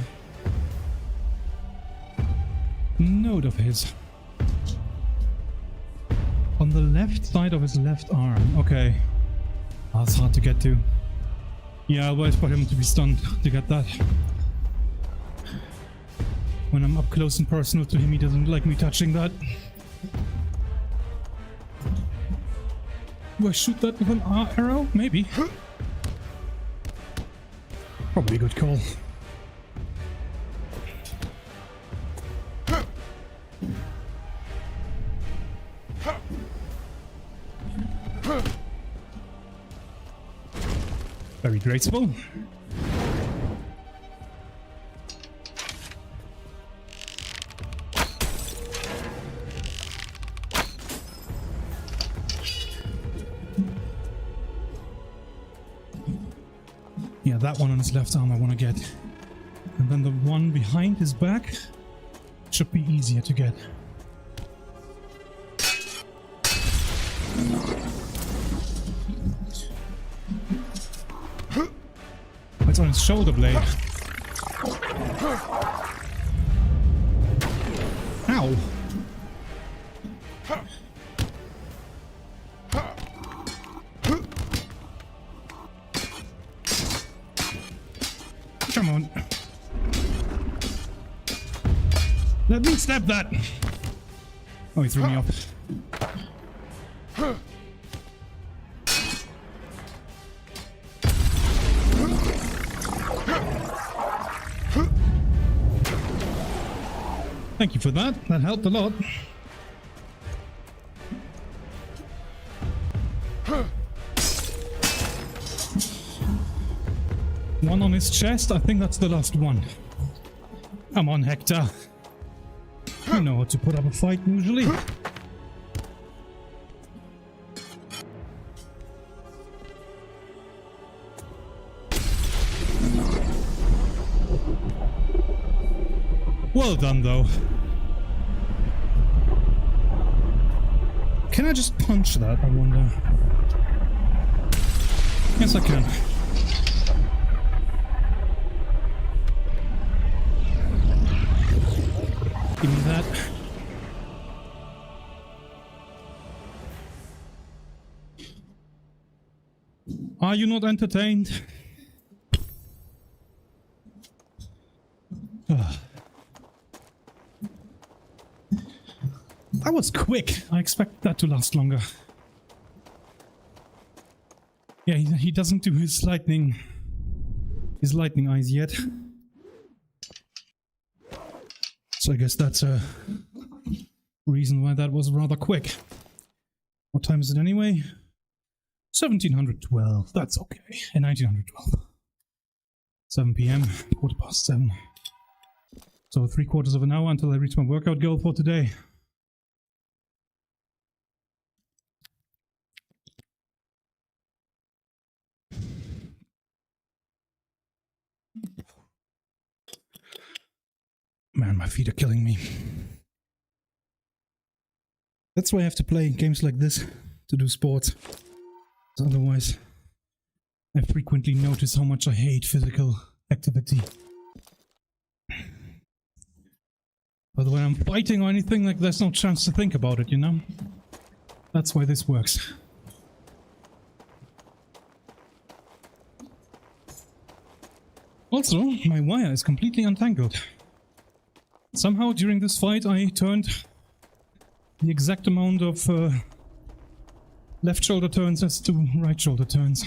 node of his? On the left side of his left arm. Okay. That's hard to get to. Yeah, I'll wait for him to be stunned to get that. When I'm up close and personal to him, he doesn't like me touching that. Do I shoot that with an arrow? Maybe. Probably a good call. Very graceful. Yeah, that one on his left arm I want to get. And then the one behind his back should be easier to get. It's on his shoulder blade. Ow! Come on. Let me stab that! Oh, he threw me off. Thank you for that. That helped a lot. One on his chest. I think that's the last one. Come on, Hector. You know how to put up a fight usually. Well done, though. Can I just punch that, I wonder? Yes, I can. Give me that. Are you not entertained? That was quick. I expect that to last longer. Yeah, he doesn't do his lightning eyes yet. So I guess that's a reason why that was rather quick. What time is it anyway? 1712. That's okay. 1912. 7 PM, 7:15. So 3/4 of an hour until I reach my workout goal for today. Man, my feet are killing me. That's why I have to play games like this to do sports. Otherwise, I frequently notice how much I hate physical activity. But when I'm fighting or anything, like, there's no chance to think about it, you know? That's why this works. Also, my wire is completely untangled. Somehow during this fight I turned the exact amount of left shoulder turns as to right shoulder turns.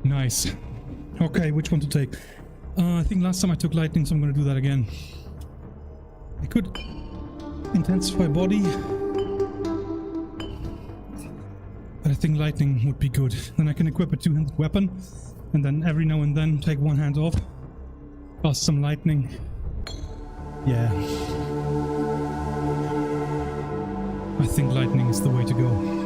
Nice. Okay, which one to take? I think last time I took lightning, so I'm gonna do that again. I could intensify body, but I think lightning would be good. Then I can equip a two-handed weapon, and then every now and then take one hand off, cast some lightning. Yeah. I think lightning is the way to go.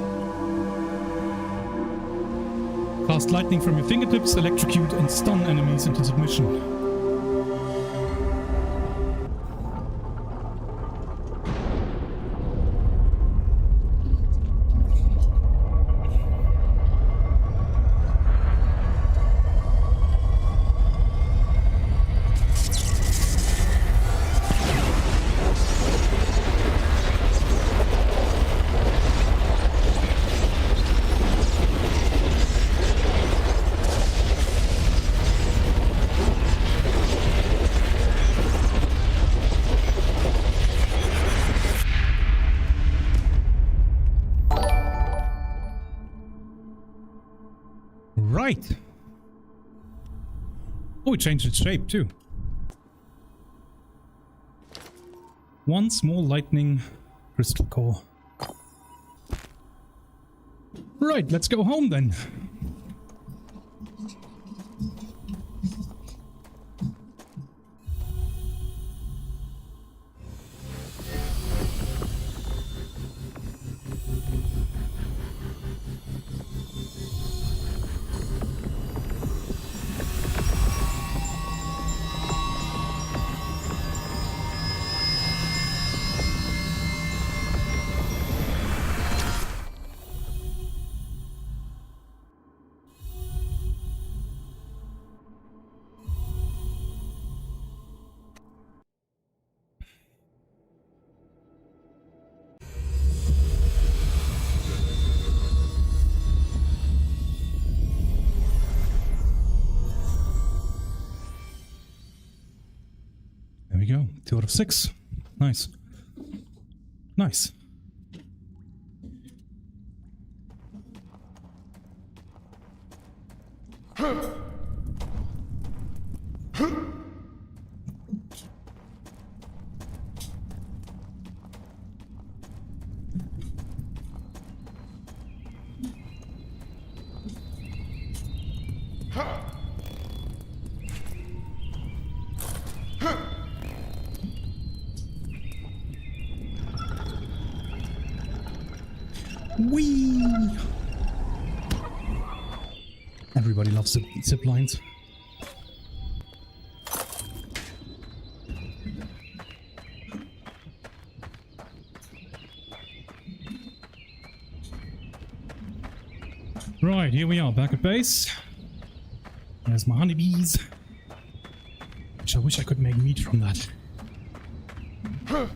Cast lightning from your fingertips, electrocute and stun enemies into submission. Right. Oh, it changed its shape too. One small lightning crystal core. Right, let's go home then. There we go. 2 out of 6. Nice. Nice. Whee! Everybody loves zip lines. Right, here we are, back at base. There's my honeybees. Which I wish I could make meat from that. Hup.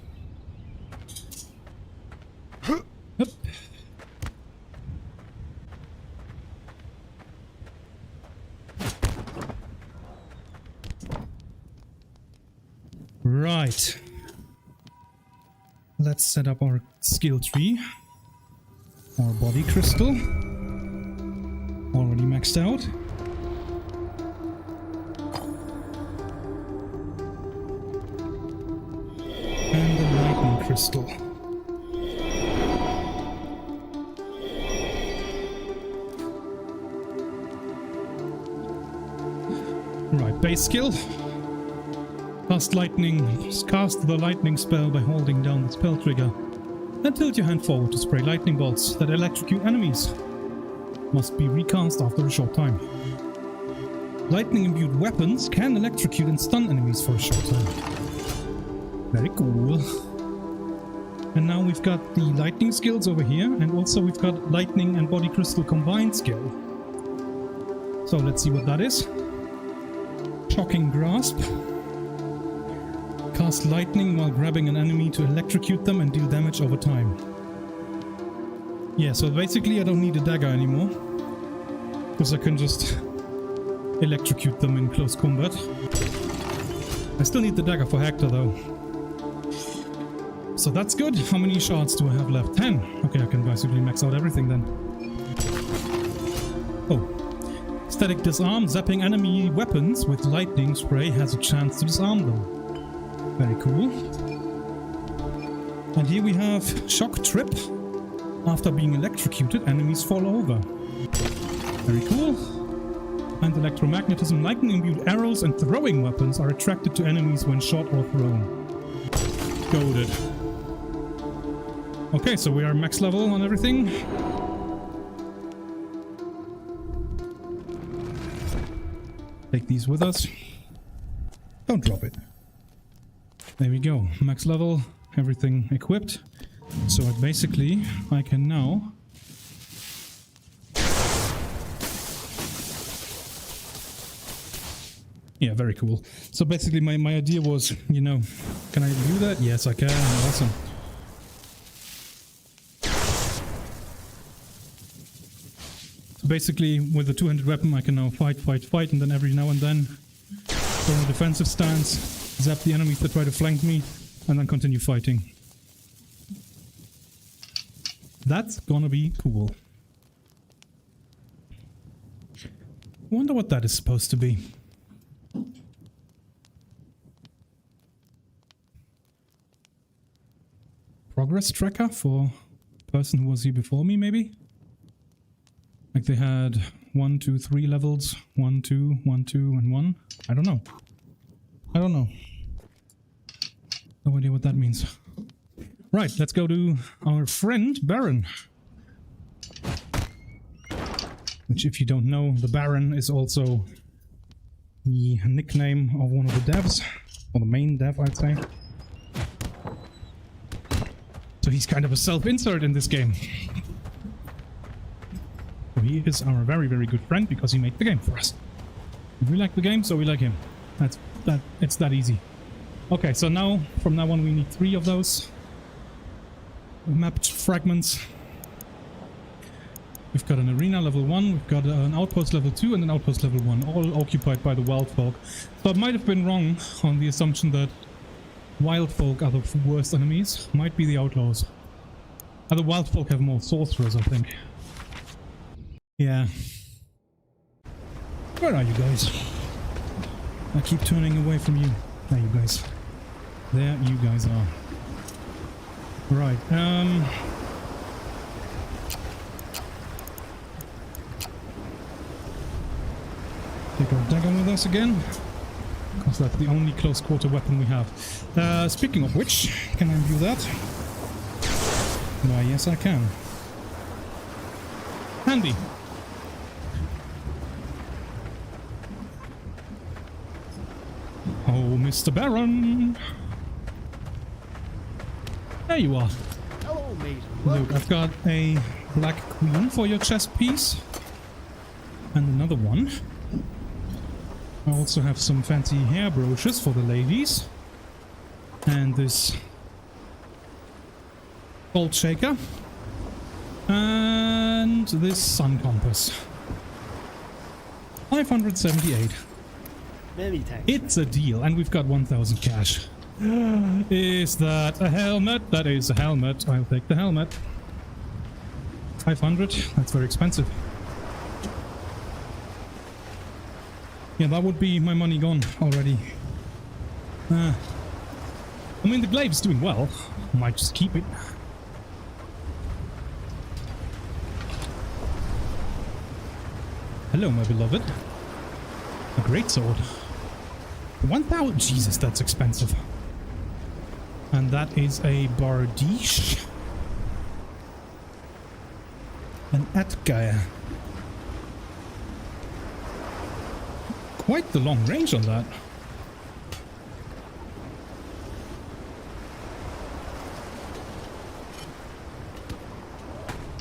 Right. Let's set up our skill tree. Our body crystal. Already maxed out. And the lightning crystal. Right, base skill. Cast the lightning spell by holding down the spell trigger. And tilt your hand forward to spray lightning bolts that electrocute enemies. Must be recast after a short time. Lightning imbued weapons can electrocute and stun enemies for a short time. Very cool. And now we've got the lightning skills over here, and also we've got lightning and body crystal combined skill. So let's see what that is. Shocking grasp. Cast lightning while grabbing an enemy to electrocute them and deal damage over time. Yeah, so basically I don't need a dagger anymore, because I can just electrocute them in close combat. I still need the dagger for Hector though. So that's good. How many shards do I have left? 10. Okay, I can basically max out everything then. Oh. Static disarm. Zapping enemy weapons with lightning spray has a chance to disarm them. Very cool. And here we have shock trip. After being electrocuted, enemies fall over. Very cool. And electromagnetism. Lightning imbued arrows and throwing weapons are attracted to enemies when shot or thrown. Goated. Okay, so we are max level on everything. Take these with us. Don't drop it. There we go. Max level, everything equipped. So basically, I can now yeah, very cool. So basically my idea was, you know, can I do that? Yes, I can. Awesome. So basically, with the two-handed weapon, I can now fight, and then every now and then go in a defensive stance, zap the enemies that try to flank me, and then continue fighting. That's gonna be cool. Wonder what that is supposed to be. Progress tracker for person who was here before me, maybe? Like they had 1, 2, 3 levels. 1, 2, 1, 2, and 1. I don't know. I don't know. No idea what that means. Right, let's go to our friend Baron. Which, if you don't know, the Baron is also the nickname of one of the devs. Or the main dev, I'd say. So he's kind of a self-insert in this game. So he is our very, very good friend because he made the game for us. We like the game, so we like him. It's that easy. Okay, so now, from now on, we need 3 of those mapped fragments. We've got an arena level 1, we've got an outpost level 2, and an outpost level 1, all occupied by the wild folk. So I might have been wrong on the assumption that wild folk are the worst enemies. Might be the outlaws. The wild folk have more sorcerers, I think. Yeah. Where are you guys? I keep turning away from you. There you guys. There you guys are. Right, take our dagger with us again, because that's the only close quarter weapon we have. Speaking of which, can I view that? Why, yes I can. Handy. Oh, Mr. Baron! There you are. Hello, mate. Look, I've got a black queen for your chest piece. And another one. I also have some fancy hair brooches for the ladies. And this salt shaker. And this sun compass. 578. Many thanks. It's a deal, and we've got 1,000 cash. Is that a helmet? That is a helmet. I'll take the helmet. 500? That's very expensive. Yeah, that would be my money gone already. I mean, the glaive's doing well. I might just keep it. Hello, my beloved. A great sword. 1,000. Jesus, that's expensive. And that is a Bardiche. An Atgaya. Quite the long range on that.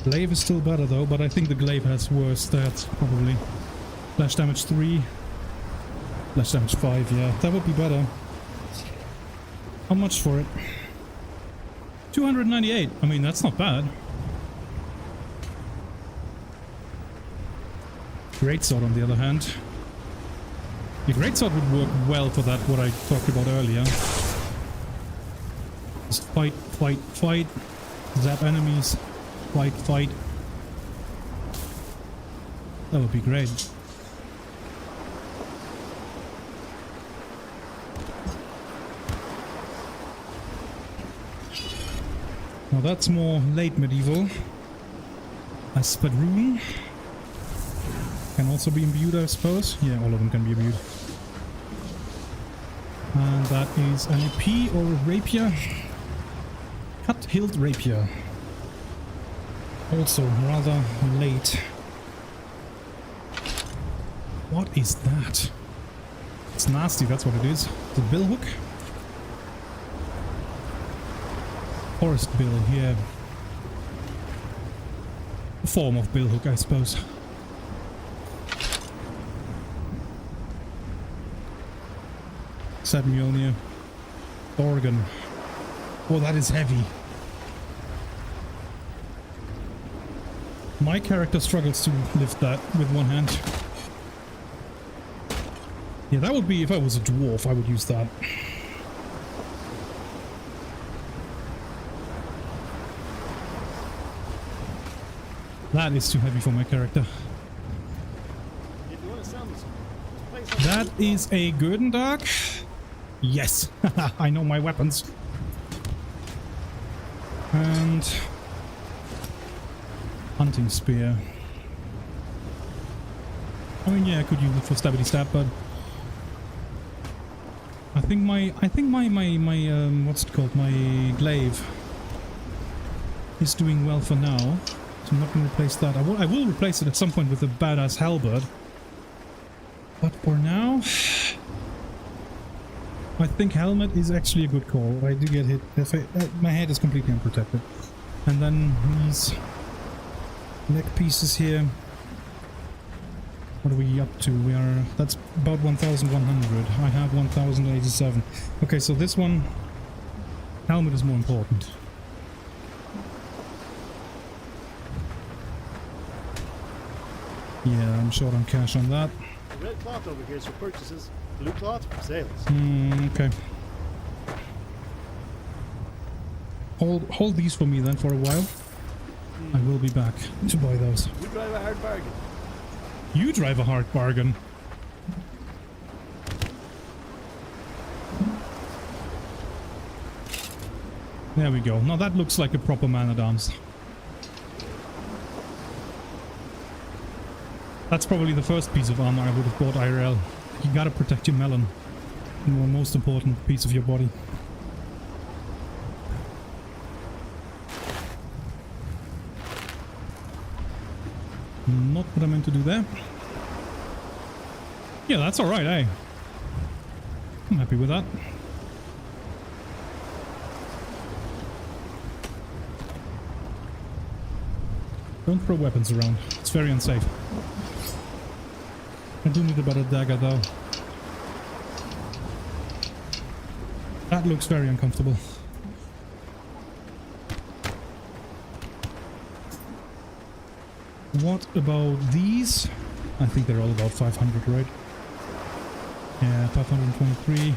Glaive is still better though, but I think the glaive has worse stats, probably. Flash damage 3. Flash damage 5, yeah. That would be better. How much for it? 298. I mean, that's not bad. Greatsword, on the other hand. The greatsword would work well for that, what I talked about earlier. Just fight, fight, fight. Zap enemies. Fight, fight. That would be great. Now that's more late medieval. A spadroon can also be imbued, I suppose. Yeah, all of them can be imbued. And that is an EP or a rapier. Cut-hilt rapier. Also rather late. What is that? It's nasty, that's what it is. The billhook? Forest bill, yeah. A form of billhook, I suppose. Mjolnir. Organ. Oh, that is heavy. My character struggles to lift that with one hand. Yeah, that would be, if I was a dwarf, I would use that. That is too heavy for my character. If you want to sell me some, That is a Gurdendark. Yes, I know my weapons. And hunting spear. I mean, yeah, I could use it for stabby stab, but I think my what's it called? My glaive is doing well for now. So I'm not going to replace that. I will replace it at some point with a badass halberd. But for now, I think helmet is actually a good call. I do get hit. If my head is completely unprotected. And then these neck pieces here. What are we up to? We are... That's about 1,100. I have 1,087. Okay, so this one... Helmet is more important. Yeah, I'm short on cash on that. the red cloth over here is for purchases. Blue cloth for sales. Okay. Hold these for me then for a while. I will be back to buy those. You drive a hard bargain. You drive a hard bargain. There we go. Now that looks like a proper man-at-arms. That's probably the first piece of armor I would have bought IRL. You gotta protect your melon. The most important piece of your body. Not what I meant to do there. Yeah, that's alright, eh? I'm happy with that. Don't throw weapons around. It's very unsafe. I do need a better dagger though. That looks very uncomfortable. What about these? I think they're all about 500, right? Yeah, 523.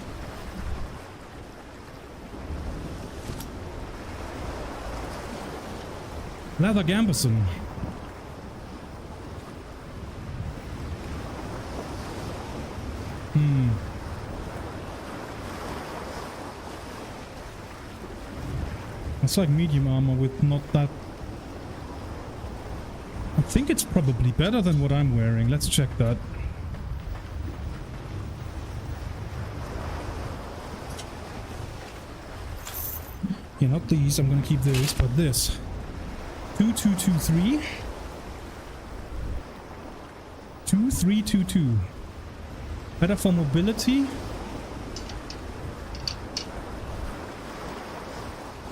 Leather gambeson. It's like medium armor with not that... I think it's probably better than what I'm wearing. Let's check that. Yeah, not these. I'm gonna keep this, but this. 2223. 2322. Better for mobility.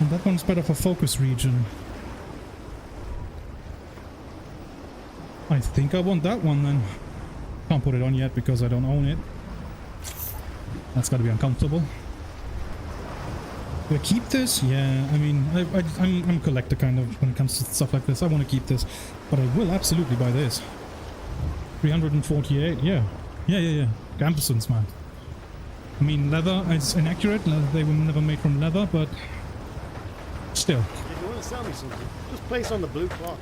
And that one's better for focus region. I think I want that one then. Can't put it on yet because I don't own it. That's gotta be uncomfortable. Do I keep this? Yeah, I mean, I'm a collector kind of when it comes to stuff like this. I want to keep this, but I will absolutely buy this. 348, yeah. Yeah. Gambesons, man. I mean, leather is inaccurate. They were never made from leather, but still. If you want to sell me something, just place on the blue cloth.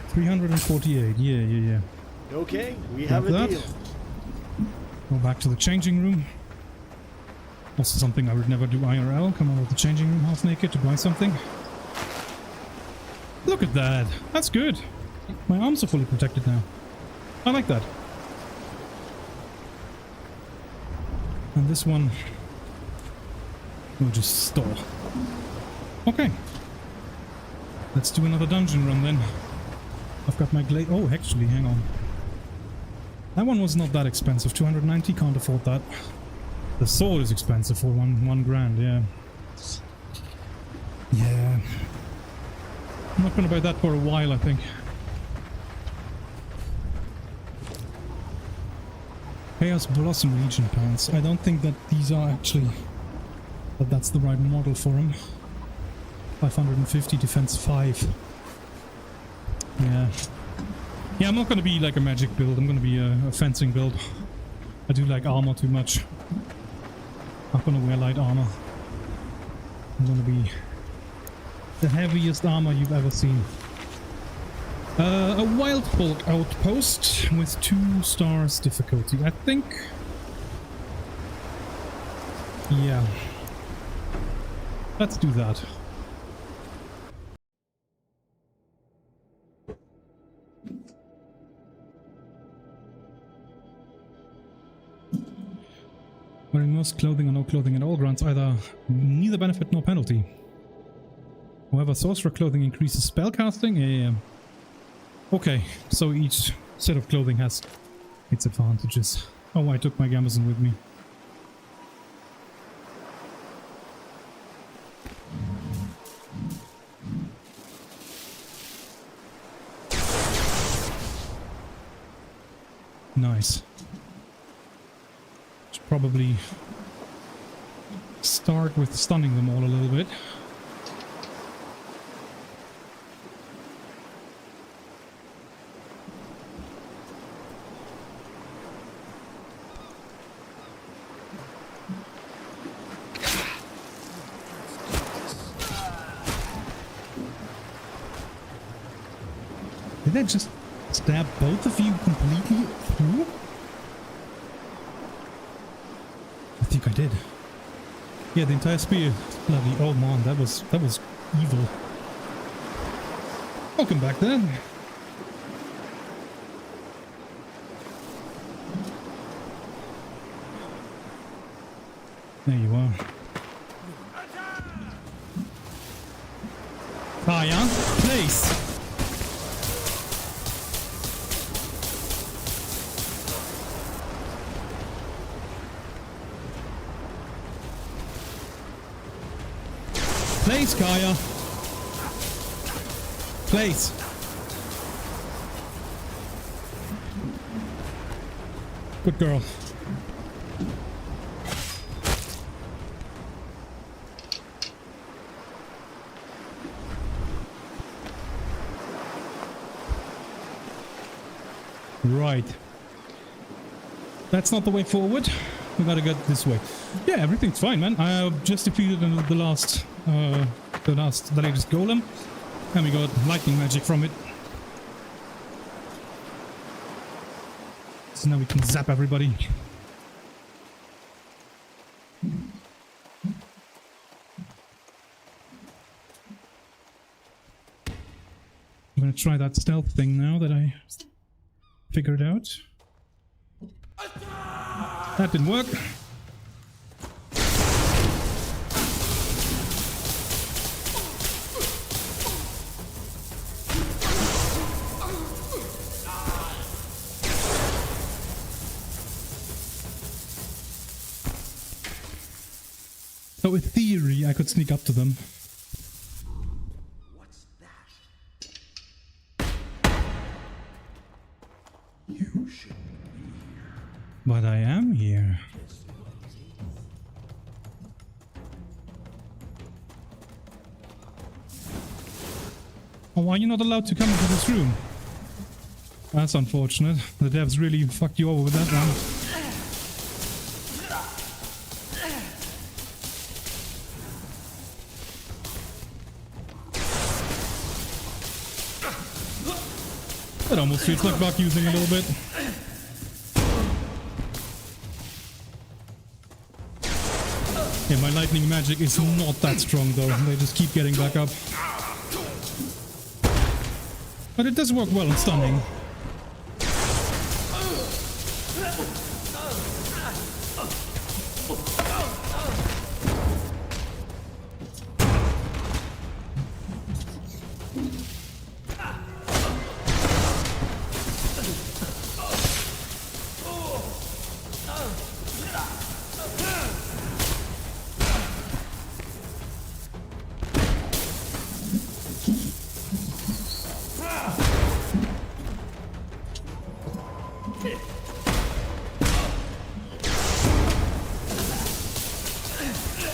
348, yeah. Okay, we have a deal. Go back to the changing room. Also something I would never do IRL. Come out of the changing room half naked to buy something. Look at that. That's good. My arms are fully protected now. I like that. And this one we'll just store. Okay. Let's do another dungeon run then. I've got my glade. Oh, actually, hang on. That one was not that expensive. 290, can't afford that. The sword is expensive for one grand, yeah. Yeah. I'm not gonna buy that for a while, I think. Chaos Blossom Legion pants. I don't think that these are actually... that's the right model for them. 550, defense 5. Yeah. Yeah, I'm not gonna be like a magic build. I'm gonna be a fencing build. I do like armor too much. I'm gonna wear light armor. I'm gonna be the heaviest armor you've ever seen. A Wild Bulk outpost with 2 stars difficulty. I think... yeah. Let's do that. Wearing most clothing or no clothing at all grants either neither benefit nor penalty. However, sorcerer clothing increases spellcasting. Yeah. Okay, so each set of clothing has its advantages. Oh, I took my gambeson with me. Nice. Should probably start with stunning them all a little bit. Did I just stab both of you completely through? I think I did. Yeah, the entire spear. Bloody, oh man, that was evil. Welcome back then. There you are. Kaya, place. Place, Kaya. Place. Good girl. Right. That's not the way forward. We gotta get this way. Yeah, everything's fine, man. I just defeated the latest golem, and we got lightning magic from it. So now we can zap everybody. I'm gonna try that stealth thing now that I figured out. That didn't work. So in theory, I could sneak up to them. What's that? You should be here. But I am here. Oh, why are you not allowed to come into this room? That's unfortunate. The devs really fucked you over with that one. That almost feels like bug using a little bit. Yeah, my lightning magic is not that strong though. They just keep getting back up. But it does work well in stunning.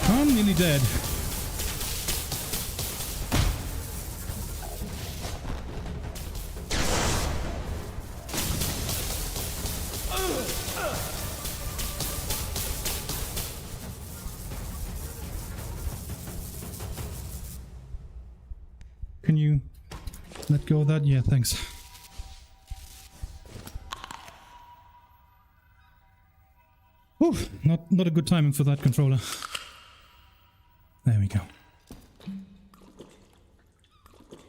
I'm nearly dead. Can you let go of that? Yeah, thanks. Whew, not a good timing for that controller. There we go.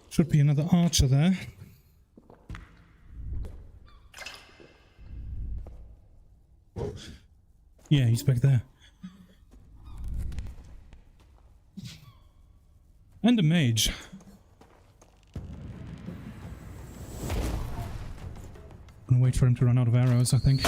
Should be another archer there. Yeah, he's back there. And a mage. I'm gonna wait for him to run out of arrows, I think.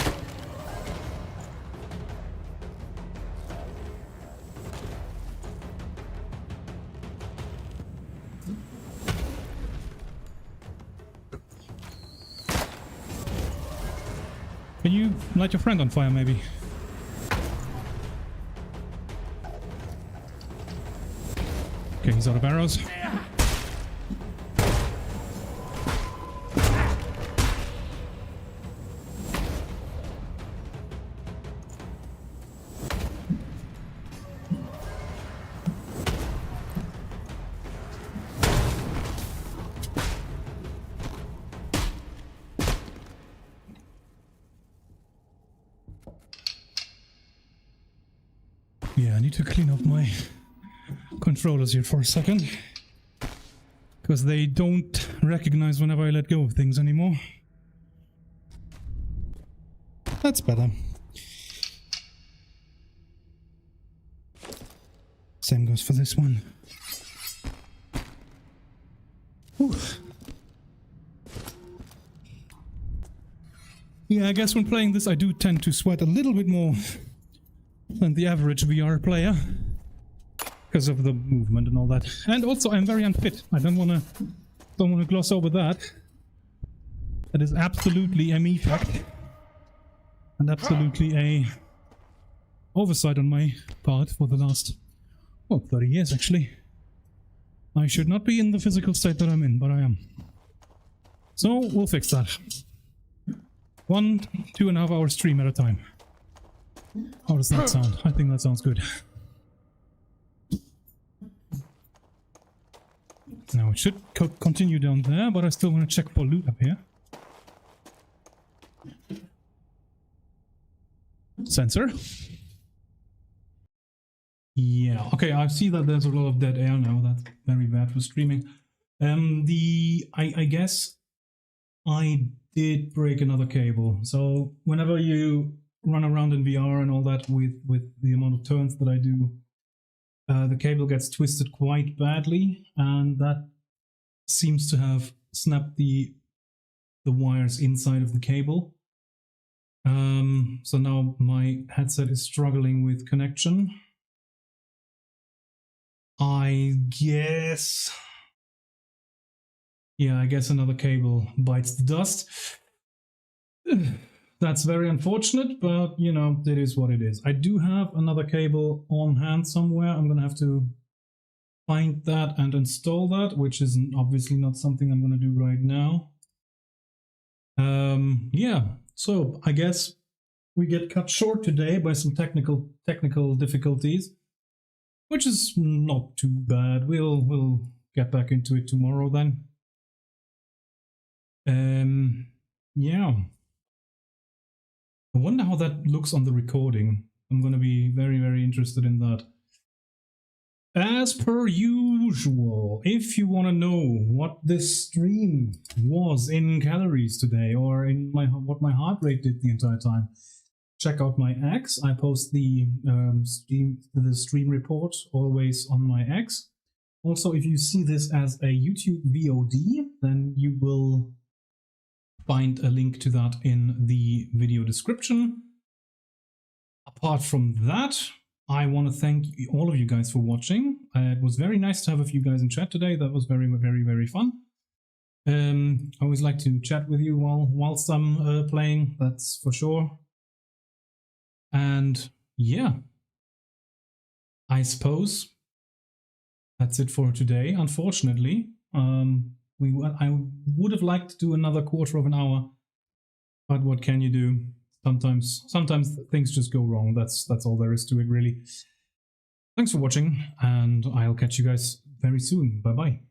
Can you light your friend on fire, maybe? Okay, he's out of arrows. Yeah, I need to clean up my controllers here for a second, because they don't recognize whenever I let go of things anymore. That's better. Same goes for this one. Whew. Yeah, I guess when playing this I do tend to sweat a little bit more than the average VR player, because of the movement and all that. And also I'm very unfit. I don't wanna gloss over that. That is absolutely a me fact. And absolutely a oversight on my part for the last, well, 30 years actually. I should not be in the physical state that I'm in, but I am. So we'll fix that. 2.5 hour stream at a time. How does that sound? I think that sounds good. Now it should continue down there, but I still want to check for loot up here. Sensor. Yeah, okay, I see that there's a lot of dead air now. That's very bad for streaming. I guess I did break another cable. So whenever you run around in VR and all that with the amount of turns that I do, the cable gets twisted quite badly, and that seems to have snapped the wires inside of the cable. So now my headset is struggling with connection. I guess... yeah, I guess another cable bites the dust. That's very unfortunate, but, you know, it is what it is. I do have another cable on hand somewhere. I'm gonna have to find that and install that, which is obviously not something I'm gonna do right now. Yeah, so I guess we get cut short today by some technical difficulties, which is not too bad. We'll get back into it tomorrow then. Yeah. I wonder how that looks on the recording. I'm gonna be very, very interested in that. As per usual, if you want to know what this stream was in calories today, or in what my heart rate did the entire time, check out my X. I post the stream report always on my X. Also, if you see this as a YouTube VOD, then you will find a link to that in the video description. Apart from that, I want to thank all of you guys for watching. It was very nice to have a few guys in chat today. That was very, very, very fun. I always like to chat with you whilst I'm playing, that's for sure. And yeah, I suppose that's it for today. Unfortunately, I would have liked to do another quarter of an hour, but what can you do? Sometimes things just go wrong. That's all there is to it, really. Thanks for watching, and I'll catch you guys very soon. Bye bye.